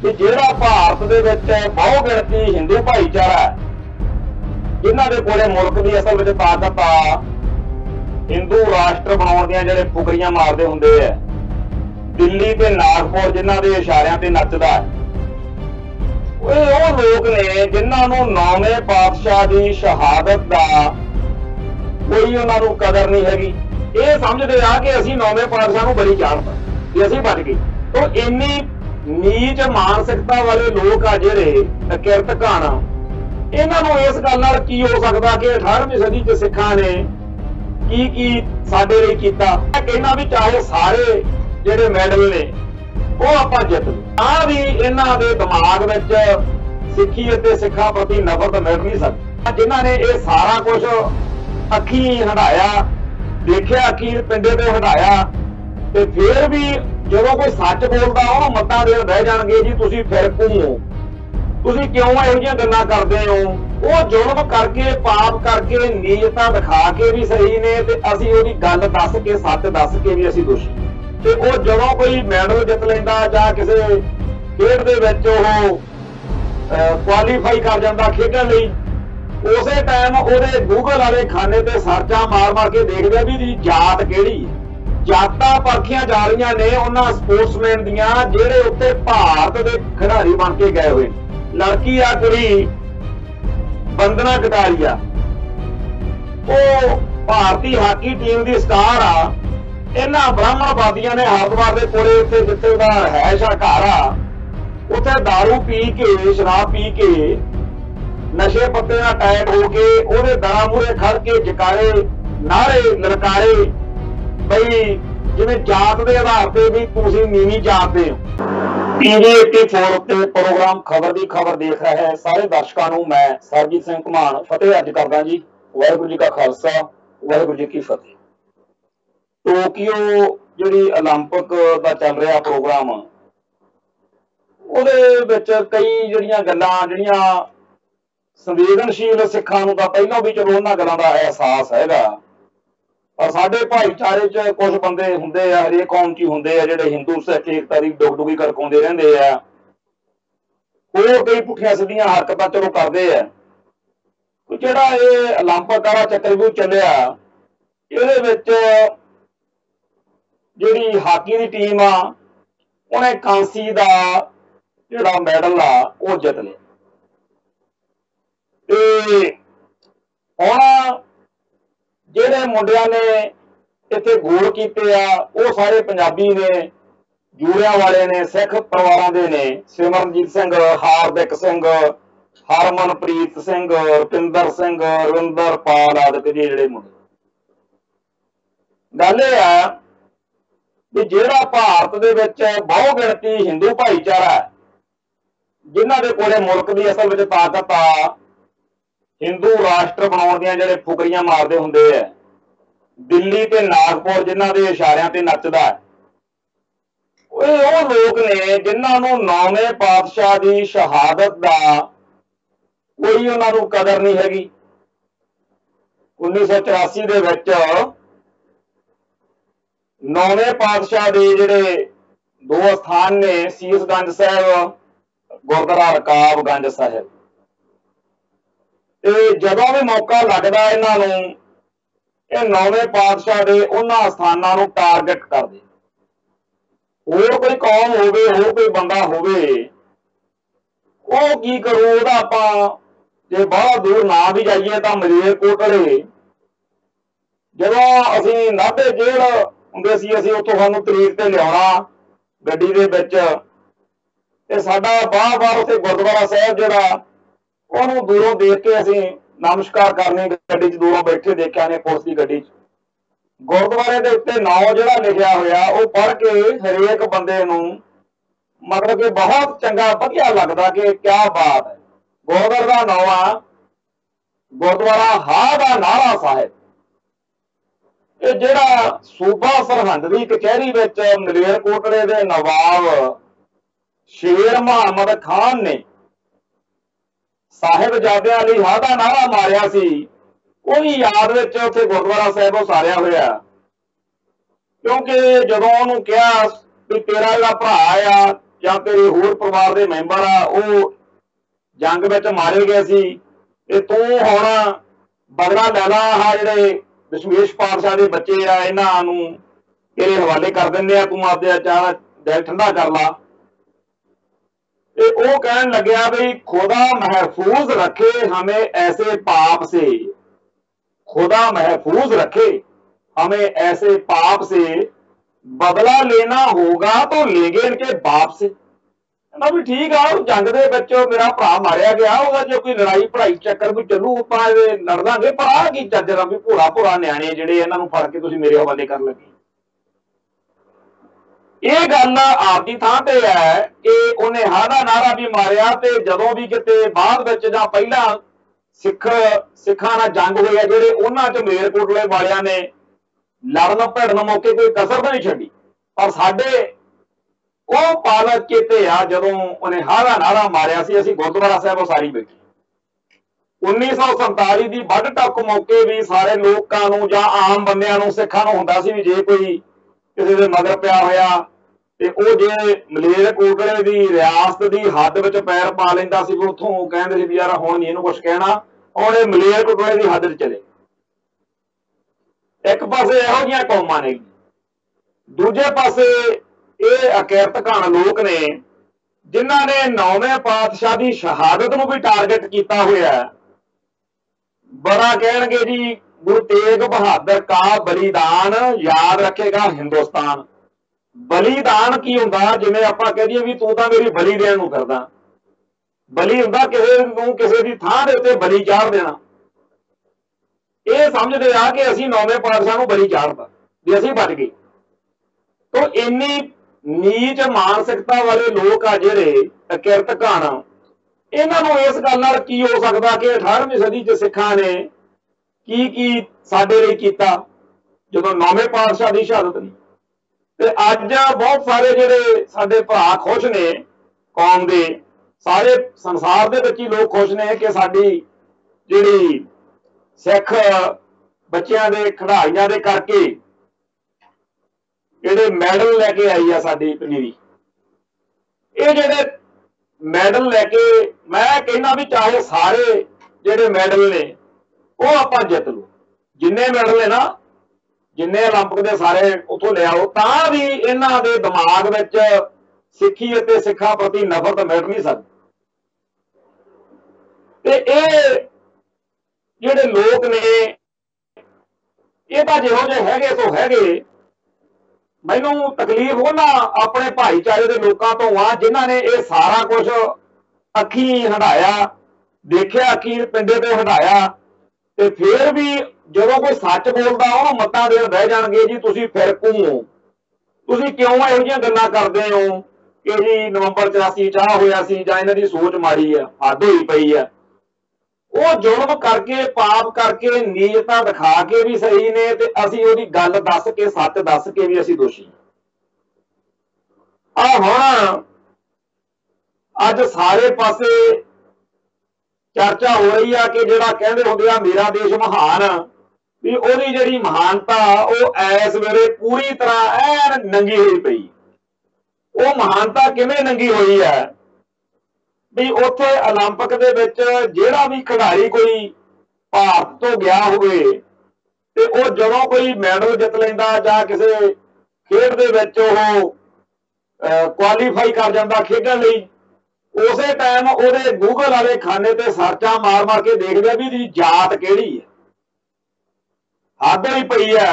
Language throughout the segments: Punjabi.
कि ਜਿਹੜਾ ਭਾਰਤ ਦੇ ਵਿੱਚ ਬਹੁ ਗਿਣਤੀ ਹਿੰਦੂ ਭਾਈਚਾਰਾ ਹੈ ਜਿਨ੍ਹਾਂ ਦੇ ਕੋਲੇ ਮੁਲਕ ਦੀ ਅਸਲ ਵਿੱਚ ਤਾਕਤ ਆ ਹਿੰਦੂ ਰਾਸ਼ਟਰ ਬਣਾਉਣ ਦੀਆਂ ਜਿਹੜੇ ਫੁਕਰੀਆਂ ਮਾਰਦੇ ਹੁੰਦੇ ਆ ਦਿੱਲੀ ਤੇ ਨਾਗਪੁਰ ਜਿਨ੍ਹਾਂ ਦੇ ਇਸ਼ਾਰਿਆਂ ਤੇ ਨੱਚਦਾ ਉਹ ਲੋਕ ਨੇ ਜਿਨ੍ਹਾਂ ਨੂੰ 9ਵੇਂ ਪਾਤਸ਼ਾਹ ਦੀ ਸ਼ਹਾਦਤ ਦਾ ਕੋਈ ਉਹਨਾਂ ਨੂੰ ਕਦਰ ਨਹੀਂ ਹੈਗੀ। ਇਹ ਸਮਝਦੇ ਆ ਕਿ ਅਸੀਂ 9ਵੇਂ ਪਾਤਸ਼ਾਹ ਨੂੰ ਬੜੀ ਜਾਣਦਾ ਕਿ ਅਸੀਂ ਬਚ ਗਏ। तो इन्नी नीच मानसिकता वाले लोग आ ਜਿਹੜੇ ਕਿਰਤ ਘਾਣਾ ਇਹਨਾਂ ਨੂੰ ਇਸ ਗੱਲ ਨਾਲ ਕੀ ਹੋ ਸਕਦਾ ਕਿ 18ਵੀਂ ਸਦੀ ਚ ਸਿੱਖਾਂ ਨੇ ਕੀ ਸਾਡੇ ਲਈ ਕੀਤਾ। ਕਹਿੰਦਾ ਵੀ ਚਾਹੇ ਸਾਰੇ ਜਿਹੜੇ ਮੈਡਲ ਨੇ ਉਹ ਆਪਾਂ ਜਿੱਤ ਲਏ ਤਾਂ ਵੀ ਇਹਨਾਂ ਦੇ ਦਿਮਾਗ ਵਿੱਚ ਸਿੱਖੀ ਅਤੇ ਸਿੱਖਾਂ ਪ੍ਰਤੀ ਨਫ਼ਰਤ ਮਿਟ ਨਹੀਂ ਸਕਦੀ। ਜਿਨ੍ਹਾਂ ਨੇ ਇਹ ਸਾਰਾ ਕੁਝ ਅੱਖੀਂ ਹੰਢਾਇਆ ਦੇਖਿਆ ਅੱਖੀਂ ਪਿੰਡੇ ਤੇ ਹੰਢਾਇਆ ਤੇ ਫਿਰ ਵੀ ਜਦੋਂ ਕੋਈ ਸੱਚ ਬੋਲਦਾ ਉਹਨੂੰ ਮੱਤਾਂ ਦੇਣ ਬਹਿ ਜਾਣਗੇ ਜੀ ਤੁਸੀਂ ਫਿਰਕੂ ਹੋ ਤੁਸੀਂ ਕਿਉਂ ਇਹੋ ਜਿਹੀਆਂ ਗੱਲਾਂ ਕਰਦੇ ਹੋ। ਉਹ ਜ਼ੁਲਮ ਕਰਕੇ ਪਾਪ ਕਰਕੇ ਨੀਚਤਾ ਦਿਖਾ ਕੇ ਵੀ ਸਹੀ ਨੇ ਤੇ ਅਸੀਂ ਉਹਦੀ ਗੱਲ ਦੱਸ ਕੇ ਸੱਚ ਦੱਸ ਕੇ ਵੀ ਅਸੀਂ ਦੋਸ਼ੀ। ਤੇ ਉਹ ਜਦੋਂ ਕੋਈ ਮੈਡਲ ਜਿੱਤ ਲੈਂਦਾ ਜਾਂ ਕਿਸੇ ਖੇਡ ਦੇ ਵਿੱਚ ਉਹ ਕੁਆਲੀਫਾਈ ਕਰ ਜਾਂਦਾ ਖੇਡਣ ਲਈ ਉਸੇ ਟਾਈਮ ਉਹਦੇ ਗੂਗਲ ਵਾਲੇ ਖਾਨੇ ਤੇ ਸਰਚਾਂ ਮਾਰ ਕੇ ਦੇਖਦੇ ਵੀ ਇਹਦੀ ਜਾਤ ਕਿਹੜੀ ਹੈ। ਜਾਤਾਂ ਪਰਖੀਆਂ ਜਾ ਰਹੀਆਂ ਨੇ ਉਹਨਾਂ ਸਪੋਰਟਸਮੈਨ ਦੀਆਂ ਜਿਹੜੇ ਉੱਤੇ ਭਾਰਤ ਦੇ ਖਿਡਾਰੀ ਬਣ ਕੇ ਗਏ ਹੋਏ। ਲੜਕੀ ਆ ਕੁੜੀ ਬੰਦਨਾ ਕਟਾਰੀਆ ਉਹ ਭਾਰਤੀ ਹਾਕੀ ਟੀਮ ਦੀ ਸਟਾਰ ਆ। ਇਹਨਾਂ ਬ੍ਰਾਹਮਣਵਾਦੀਆਂ ਨੇ ਹਰਿਦੁਆਰ ਦੇ ਕੋਲੇ ਉੱਥੇ ਜਿੱਥੇ ਉਹਦਾ ਰਹਿائش ਆ ਘਰ ਆ ਉੱਥੇ ਦਾਰੂ ਪੀ ਕੇ ਸ਼ਰਾਬ ਪੀ ਕੇ ਨਸ਼ੇ ਪੱਤੇ ਨਾਲ ਅਟੈਕ ਹੋ ਕੇ ਉਹਦੇ ਦਰਾਂ ਮੂਹਰੇ ਖੜ ਕੇ ਜਕਾਰੇ ਨਾਰੇ ਲਲਕਾਰੇ ਬਈ ਜਿਵੇਂ ਜਾਤ ਦੇ ਆਧਾਰ ਤੇ ਵੀ ਤੁਸੀਂ ਨੀਵੀਂ ਜਾਤ ਦੇ ਹੋ। ਟੀਵੀ 84 ਉੱਤੇ ਪ੍ਰੋਗਰਾਮ ਖਬਰ ਦੀ ਖਬਰ ਦੇਖ ਰਿਹਾ ਹੈ ਸਾਰੇ ਦਰਸ਼ਕਾਂ ਨੂੰ ਮੈਂ ਸਰਜੀਤ ਸਿੰਘ ਘਮਾਣ ਫਤਿਹ ਅੱਜ ਕਰਦਾ ਜੀ। ਵਾਹਿਗੁਰੂ ਜੀ ਕਾ ਖਾਲਸਾ ਵਾਹਿਗੁਰੂ ਜੀ ਕੀ ਫਤਿਹ। ਟੋਕੀਓ ਜਿਹੜੀ 올림픽 ਦਾ ਚੱਲ ਰਿਹਾ ਪ੍ਰੋਗਰਾਮ ਉਹਦੇ ਵਿੱਚ ਕਈ ਜਿਹੜੀਆਂ ਗੱਲਾਂ ਜਿਹੜੀਆਂ ਸੰਵੇਦਨਸ਼ੀਲ ਸਿੱਖਾਂ ਨੂੰ ਤਾਂ ਪਹਿਲਾਂ ਵੀ ਚਲੋ ਉਹਨਾਂ ਗੱਲਾਂ ਦਾ ਅਹਿਸਾਸ ਹੈਗਾ ਪਰ ਸਾਡੇ ਭਾਈਚਾਰੇ ਚ ਕੁਝ ਬੰਦੇ ਹੁੰਦੇ ਆ ਹਰੇਕ ਕੌਮ ਚ ਹੁੰਦੇ ਆ ਜਿਹੜੇ ਹਿੰਦੂ ਸਿੱਖ ਏਕਤਾ ਦੀ ਡੁਗਡੁਗੀ ਕਰਕਾਉਂਦੇ ਰਹਿੰਦੇ ਆ। ਹੋਰ ਕਈ ਪੁੱਠੀਆਂ ਸਿੱਧੀਆਂ ਹਰਕਤਾਂ ਚਲੋ ਕਰਦੇ ਆ। ਜਿਹੜਾ ਇਹ 올림픽 ਵਾਲਾ ਚੱਕਰਵਿਊਹ ਚੱਲਿਆ ਇਹਦੇ ਵਿੱਚ ਜਿਹੜੀ ਹਾਕੀ ਦੀ ਟੀਮ ਆ ਉਹਨੇ ਕਾਂਸੀ ਦਾ ਜਿਹੜਾ ਮੈਡਲ ਆ ਉਹ ਜਿੱਤ ਲਿਆ ਤੇ ਹੁਣ ਜਿਹੜੇ ਮੁੰਡਿਆਂ ਨੇ ਇੱਥੇ ਗੋਲ ਕੀਤੇ ਆ ਉਹ ਸਾਰੇ ਪੰਜਾਬੀ ਨੇ ਜੂੜਿਆਂ ਵਾਲੇ ਨੇ ਸਿੱਖ ਪਰਿਵਾਰਾਂ ਦੇ ਨੇ ਸਿਮਰਨਜੀਤ ਸਿੰਘ ਹਾਰਦਿਕ ਸਿੰਘ ਹਰਮਨਪ੍ਰੀਤ ਸਿੰਘ ਰੁਪਿੰਦਰ ਸਿੰਘ ਰਵਿੰਦਰ ਪਾਲ ਆਦਿ ਜਿਹੜੇ ਮੁੰਡੇ। ਗੱਲ ਇਹ ਆ ਵੀ ਜਿਹੜਾ ਭਾਰਤ ਦੇ ਵਿੱਚ ਬਹੁ ਗਿਣਤੀ ਹਿੰਦੂ ਭਾਈਚਾਰਾ ਜਿਨ੍ਹਾਂ ਦੇ ਕੋਲੇ ਮੁਲਕ ਦੀ ਅਸਲ ਵਿੱਚ ਤਾਕਤ ਆ ਹਿੰਦੂ ਰਾਸ਼ਟਰ ਬਣਾਉਣ ਦੀਆਂ ਜਿਹੜੇ ਫੁਕਰੀਆਂ ਮਾਰਦੇ ਹੁੰਦੇ ਆ ਦਿੱਲੀ ਤੇ ਨਾਗਪੁਰ ਜਿਨ੍ਹਾਂ ਦੇ ਇਸ਼ਾਰਿਆਂ ਤੇ ਨੱਚਦਾ ਉਹ ਲੋਕ ਨੇ ਜਿਨ੍ਹਾਂ ਨੂੰ 9ਵੇਂ ਪਾਤਸ਼ਾਹ ਦੀ ਸ਼ਹਾਦਤ ਦਾ ਕੋਈ ਉਹਨਾਂ ਨੂੰ ਕਦਰ ਨਹੀਂ ਹੈਗੀ। 1984 ਦੇ ਵਿੱਚ 9ਵੇਂ ਪਾਤਸ਼ਾਹ ਦੇ ਜਿਹੜੇ ਦੋ ਸਥਾਨ ਨੇ ਸੀਸਗੰਜ ਸਾਹਿਬ ਗੁਰਦੁਆਰਾ ਰਕਾਬਗੰਜ ਸਾਹਿਬ ਤੇ ਜਦੋਂ ਵੀ ਮੌਕਾ ਲੱਗਦਾ ਇਹਨਾਂ ਨੂੰ ਇਹ 9ਵੇਂ ਪਾਤਸ਼ਾਹ ਦੇ ਉਹਨਾਂ ਸਥਾਨਾਂ ਨੂੰ ਟਾਰਗੇਟ ਕਰਦੇ। ਹੋਰ ਕੋਈ ਕੌਮ ਹੋਵੇ ਹੋਰ ਕੋਈ ਬੰਦਾ ਹੋਵੇ ਉਹ ਕੀ ਕਰੂ ਉਹਦਾ ਆਪਾਂ ਜੇ ਬਹੁਤ ਦੂਰ ਨਾ ਵੀ ਜਾਈਏ ਤਾਂ ਮਲੇਰਕੋਟਲੇ ਜਦੋਂ ਅਸੀਂ ਨਾਭੇ ਜੇਲ੍ਹ ਹੁੰਦੇ ਸੀ ਅਸੀਂ ਉੱਥੋਂ ਸਾਨੂੰ ਤਰੀਕ ਤੇ ਲਿਆਉਣਾ ਗੱਡੀ ਦੇ ਵਿੱਚ ਤੇ ਸਾਡਾ ਬਾਰ-ਬਾਰ ਉੱਥੇ ਗੁਰਦੁਆਰਾ ਸਾਹਿਬ ਜਿਹੜਾ ਉਹਨੂੰ ਦੂਰੋਂ ਦੇਖ ਕੇ ਅਸੀਂ ਨਮਸਕਾਰ ਕਰਨੀ ਗੱਡੀ 'ਚ ਦੂਰੋਂ ਬੈਠੇ ਦੇਖਿਆ ਨੇ ਪੁਲਿਸ ਦੀ ਗੱਡੀ 'ਚ ਗੁਰਦੁਆਰੇ ਦੇ ਉੱਤੇ ਨਾਂ ਜਿਹੜਾ ਲਿਖਿਆ ਹੋਇਆ ਉਹ ਪੜ੍ਹ ਕੇ ਹਰੇਕ ਬੰਦੇ ਨੂੰ ਮਤਲਬ ਕਿ ਬਹੁਤ ਚੰਗਾ ਵਧੀਆ ਲੱਗਦਾ ਕਿ ਕਿਆ ਬਾਤ ਹੈ। ਗੁਰਦੁਆਰੇ ਦਾ ਨਾਂ ਆ ਗੁਰਦੁਆਰਾ ਹਾਦਾ ਨਾਲਾ ਸਾਹਿਬ। ਇਹ ਜਿਹੜਾ ਸੂਬਾ ਸਰਹੰਦ ਦੀ ਕਚਹਿਰੀ ਵਿੱਚ ਮਲੇਰਕੋਟਲੇ ਦੇ ਨਵਾਬ ਸ਼ੇਰ ਮੁਹੰਮਦ ਖਾਨ ਨੇ ਸਾਹਿਬਜ਼ਾਦਿਆਂ ਲਈ ਹਾਦਾ ਨਾਰਾ ਮਾਰਿਆ ਸੀ ਉਹਦੀ ਯਾਦ ਵਿੱਚ ਉੱਥੇ ਗੁਰਦੁਆਰਾ ਸਾਹਿਬ ਉਸਾਰਿਆ ਹੋਇਆ ਕਿਉਂਕਿ ਜਦੋਂ ਉਹਨੂੰ ਕਿਹਾ ਵੀ ਤੇਰਾ ਜਿਹੜਾ ਭਰਾ ਆ ਜਾਂ ਤੇਰੇ ਹੋਰ ਪਰਿਵਾਰ ਦੇ ਮੈਂਬਰ ਆ ਉਹ ਜੰਗ ਵਿੱਚ ਮਾਰੇ ਗਏ ਸੀ ਤੇ ਤੂੰ ਹੁਣ ਬਦਲਾ ਲੈ ਲਾ। ਆਹ ਜਿਹੜੇ ਦਸ਼ਮੇਸ਼ ਪਾਤਸ਼ਾਹ ਦੇ ਬੱਚੇ ਆ ਇਹਨਾਂ ਨੂੰ ਤੇਰੇ हवाले कर देंगे, तू आपदे अचार दिल ठंडा कर ला। वो कहन लग्या भी खुदा महफूज रखे हमें ऐसे पाप से, खुदा महफूज रखे हमें ऐसे पाप से, बदला लेना होगा तो लेंगे इनके बाप से। ना भी ठीक है, जंग दे विच मेरा भरा मारिया गया, ਉਹਦਾ ਜੇ कोई लड़ाई पढ़ाई चक्कर भी चलू ਆਪਾਂ लड़ लांगे, पर आ की ਚੱਜਰਾ भी भोला भोला ਨਿਆਣੇ ਜਿਹੜੇ ਇਹਨਾਂ ਨੂੰ ਫੜ ਕੇ ਤੁਸੀਂ ਮੇਰੇ ਹਵਾਲੇ ਕਰਨ ਲੱਗੇ। ਇਹ ਗੱਲ ਆਪਦੀ ਥਾਂ ਤੇ ਹੈ ਕਿ ਉਹਨੇ ਹਾਦਾ ਨਾਰਾ ਵੀ ਮਾਰਿਆ ਤੇ ਜਦੋਂ ਵੀ ਕਿਤੇ ਬਾਅਦ ਵਿੱਚ ਜਾਂ ਪਹਿਲਾਂ ਸਿੱਖਾਂ ਨਾਲ ਜੰਗ ਹੋਈ ਹੈ ਜਿਹੜੇ ਉਹਨਾਂ ਚ ਮੇਰਕੋਟਲੇ ਵਾਲਿਆਂ ਨੇ ਲੜਨ ਭਿੜਨ ਮੌਕੇ ਕੋਈ ਕਸਰ ਨਹੀਂ ਛੱਡੀ। ਪਰ ਸਾਡੇ ਉਹ ਪਾਲਕ ਚੇਤੇ ਆ ਜਦੋਂ ਉਹਨੇ ਹਾਦਾ ਨਾਰਾ ਮਾਰਿਆ ਸੀ, ਅਸੀਂ ਗੁਰਦੁਆਰਾ ਸਾਹਿਬ ਉਸਾਰੀ ਬੈਠੇ 1947 ਦੀ ਵੱਢ ਟੱਕ ਮੌਕੇ ਵੀ ਸਾਰੇ ਲੋਕਾਂ ਨੂੰ ਜਾਂ ਆਮ ਬੰਦਿਆਂ ਨੂੰ ਸਿੱਖਾਂ ਨੂੰ ਹੁੰਦਾ ਸੀ ਵੀ ਜੇ ਕੋਈ ਕਿਸੇ ਦੇ ਮਗਰ ਪਿਆ ਹੋਇਆ ਤੇ ਉਹ ਜੇ ਮਲੇਰਕੋਟਲੇ ਦੀ ਰਿਆਸਤ ਦੀ ਹੱਦ ਵਿੱਚ ਪੈਰ ਪਾ ਲੈਂਦਾ ਸੀ ਉੱਥੋਂ ਕਹਿੰਦੇ ਸੀ ਵੀ ਯਾਰ ਹੁਣ ਨਹੀਂ ਇਹਨੂੰ ਕੁਛ ਕਹਿਣਾ, ਹੁਣ ਇਹ ਮਲੇਰਕੋਟਲੇ ਦੀ ਹੱਦ 'ਚ ਚਲੇ। ਇੱਕ ਪਾਸੇ ਇਹੋ ਜਿਹੀਆਂ ਕੌਮਾਂ ਨੇ, ਦੂਜੇ ਪਾਸੇ ਇਹ ਅਕਿਰਤ ਘਣ ਲੋਕ ਨੇ ਜਿਨ੍ਹਾਂ ਨੇ 9ਵੇਂ ਪਾਤਸ਼ਾਹ ਦੀ ਸ਼ਹਾਦਤ ਨੂੰ ਵੀ ਟਾਰਗੇਟ ਕੀਤਾ ਹੋਇਆ। बड़ा कहेंगे जी गुरु तेग बहादुर का बलिदान याद रखेगा हिंदुस्तान। बलिदान की हुंदा जिवें आपां कह दईए भी तू तां मेरी बलि देण नूं करदा, बलि हुंदा किसे नूं किसे दी थां दे उत्ते बलि चाढ़ देना। ये समझदे आ कि असीं 9वें पातशाह नूं बलि चाढ़ता भी असीं बच गए। तो इन्नी नीच मानसिकता वाले लोग आ जिहड़े अकिरत घण, ਇਹਨਾਂ ਨੂੰ ਇਸ ਗੱਲ ਨਾਲ ਕੀ ਹੋ ਸਕਦਾ ਕਿ 18ਵੀਂ ਸਦੀ 'ਚ ਸਿੱਖਾਂ ਨੇ ਕੀ ਸਾਡੇ ਲਈ ਕੀਤਾ ਜਦੋਂ 9ਵੇਂ ਪਾਤਸ਼ਾਹ ਦੀ ਸ਼ਹਾਦਤ ਨਹੀਂ। ਤੇ ਅੱਜ ਬਹੁਤ ਸਾਰੇ ਜਿਹੜੇ ਸਾਡੇ ਭਰਾ ਖੁਸ਼ ਨੇ, ਕੌਮ ਦੇ ਸਾਰੇ ਸੰਸਾਰ ਦੇ ਵਿੱਚ ਹੀ ਲੋਕ ਖੁਸ਼ ਨੇ ਕਿ ਸਾਡੀ ਜਿਹੜੀ ਸਿੱਖ ਬੱਚਿਆਂ ਦੇ ਖਿਡਾਰੀਆਂ ਦੇ ਕਰਕੇ ਜਿਹੜੇ ਮੈਡਲ ਲੈ ਕੇ ਆਈ ਆ ਸਾਡੀ ਪਨੀਰੀ, ਇਹ ਜਿਹੜੇ मैडल लैके मैं कहना भी चाहे सारे जेडे मैडल ने वो आप जित लो, जिन्ने मैडल है ना जिन्ने ओलंपिक के सारे उतों ले आओ, तां भी इन्हां दे दिमाग विच सिक्खी अते सिक्खां प्रति नफरत मिट नहीं सकती। ते ये जेडे लोग ने ये तां जिहो जिहे हैगे सो हैगे। मैनू तकलीफ उन्हां अपने भाईचारे के लोगों तो आ जिन्हां ने यह सारा कुछ अखी हटाया, देखिया अखी पिंडे ते हटाया, ते फिर भी जो कोई सच बोलता उन्होंने मत्ता देन बह जाणगे जी तुसीं फिरकू हो, तुसीं क्यों इहो जिहियां गल्लां करदे हो कि जी नवंबर 84 चाह होया सी जां इन्हां दी सोच माड़ी है, हद होई पई है। वो जुल्म करके पाप करके नीयतां दिखा के भी सही ने ते असीं ओहदी गल दस के सच दस के भी असीं दोषी। हुण अज सारे पासे चर्चा हो रही है कि जिहड़ा कहंदे हुंदे आ मेरा देश महान, भी ओहदी जिहड़ी महानता वो इस वेले पूरी तरह ऐन नंगी होई पई। वो महानता किवें नंगी होई है भी उत्थे ओलंपिक दे विच जिहड़ा भी खिडारी कोई भारत तो गया होवे ते वो जदों कोई मैडल जित लैंदा जां किसी खेड दे विच ओह क्वालीफाई कर जांदा खेडण लई, उसे टाइम उहदे गूगल वाले खाने ते सर्चा मार मार के देखदे भी इहदी जात किहड़ी है। हद होई पई है,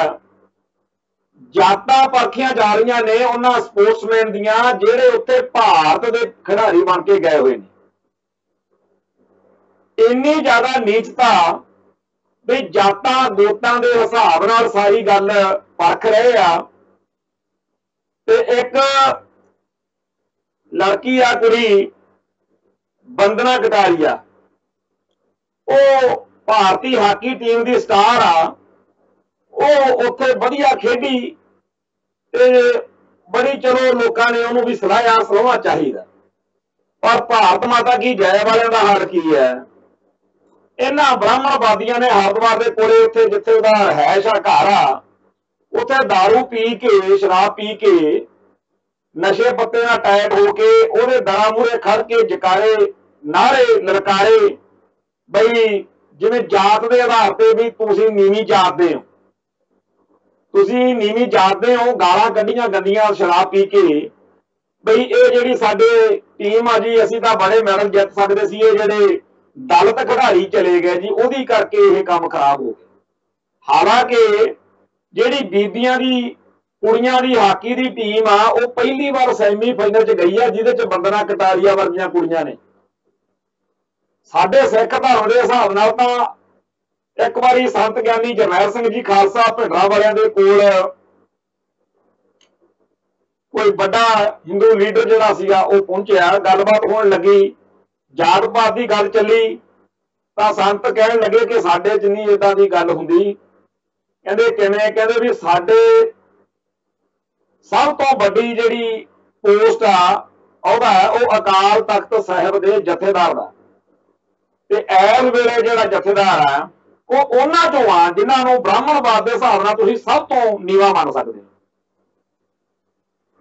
जातां परखियां जा रहीआं ने उन्हां स्पोर्ट्समैन दियां जिहड़े उत्थे भारत दे खिडारी बन के गए हुए ने। इन्नी ज्यादा नीचता भी जातां गोतां दे हिसाब नाल सारी गल परख रहे आ। ते एक लड़की आ कुड़ी वंदना कटारिया, वो भारती हाकी टीम की स्टार आ, वो उत्थे वधिया खेडी ते बड़ी चलो लोगों ने उन्होंने भी सलाहिया सलाहना चाहिए। पर भारत माता की जय वाले का हाल की है, इन्हां ब्राह्मणवादियों ने हरिद्वार के कोले उत्थे जिथे उहदा रहायश आ घर आ उत्थे दारू पी के शराब पी के नशे पत्ते ਨਾਲ ਟਾਇਟ ਹੋ ਕੇ ਉਹਦੇ ਦਰਾਂ ਮੂਹਰੇ ਖੜ ਕੇ ਜਕਾਰੇ ਨਾਰੇ ਲਲਕਾਰੇ ਬਈ ਜਿਵੇਂ ਜਾਤ ਦੇ ਆਧਾਰ ਤੇ ਵੀ ਤੁਸੀਂ ਨੀਵੀਂ ਜਾਤ ਦੇ ਹੋ, ਤੁਸੀਂ ਨੀਵੀਂ ਜਾਤ ਦੇ ਹੋ, ਗਾਲਾਂ ਕੱਢੀਆਂ ਗੰਦੀਆਂ ਸ਼ਰਾਬ ਪੀ ਕੇ ਬਈ ਇਹ ਜਿਹੜੀ ਸਾਡੇ ਟੀਮ ਆ ਜੀ ਅਸੀਂ ਤਾਂ ਬੜੇ ਮੈਡਲ ਜਿੱਤ ਸਕਦੇ ਸੀ, ਇਹ ਜਿਹੜੇ ਦਲਿਤ ਖਿਡਾਰੀ ਚਲੇ ਗਏ ਜੀ ਉਹਦੀ ਕਰਕੇ ਇਹ ਕੰਮ ਖਰਾਬ ਹੋ ਗਿਆ। ਹਾਲਾਂਕਿ ਜਿਹੜੀ ਬੀਬੀਆਂ ਦੀ ਕੁੜੀਆਂ ਦੀ ਹਾਕੀ ਦੀ ਟੀਮ ਆ ਉਹ ਪਹਿਲੀ ਵਾਰ ਸੈਮੀਫਾਈਨਲ 'ਚ ਗਈ ਆ, ਜਿਹਦੇ 'ਚ ਬੰਦਨਾ ਕਟਾਰੀਆ ਵਰਗੀਆਂ ਕੁੜੀਆਂ ਨੇ। ਸਾਡੇ ਸਿੱਖ ਧਰਮ ਦੇ ਹਿਸਾਬ ਨਾਲ ਤਾਂ ਇੱਕ ਵਾਰੀ ਸੰਤ ਗਿਆਨੀ ਜਰਨੈਲ ਸਿੰਘ ਜੀ ਖਾਲਸਾ ਭਿੰਡਰਾਂ ਵਾਲਿਆਂ ਦੇ ਕੋਲ ਕੋਈ ਵੱਡਾ ਹਿੰਦੂ ਲੀਡਰ ਜਿਹੜਾ ਸੀਗਾ ਉਹ ਪਹੁੰਚਿਆ, ਗੱਲਬਾਤ ਹੋਣ ਲੱਗੀ, ਜਾਤ ਪਾਤ ਦੀ ਗੱਲ ਚੱਲੀ ਤਾਂ ਸੰਤ ਕਹਿਣ ਲੱਗੇ ਕਿ ਸਾਡੇ 'ਚ ਨਹੀਂ ਏਦਾਂ ਦੀ ਗੱਲ ਹੁੰਦੀ। ਕਹਿੰਦੇ ਕਿਵੇਂ? ਕਹਿੰਦੇ ਵੀ ਸਾਡੇ ਸਭ ਤੋਂ ਵੱਡੀ ਜਿਹੜੀ ਪੋਸਟ ਆ ਉਹਦਾ ਉਹ ਅਕਾਲ ਤਖਤ ਸਾਹਿਬ ਦੇ ਜਥੇਦਾਰ ਦਾ, ਤੇ ਇਸ ਵੇਲੇ ਜਿਹੜਾ ਜਥੇਦਾਰ ਆ ਉਹ ਉਹਨਾਂ ਚੋਂ ਆ ਜਿਨ੍ਹਾਂ ਨੂੰ ਬ੍ਰਾਹਮਣਵਾਦ ਦੇ ਹਿਸਾਬ ਨਾਲ ਤੁਸੀਂ ਸਭ ਤੋਂ ਨੀਵਾਂ ਮੰਨ ਸਕਦੇ ਹੋ,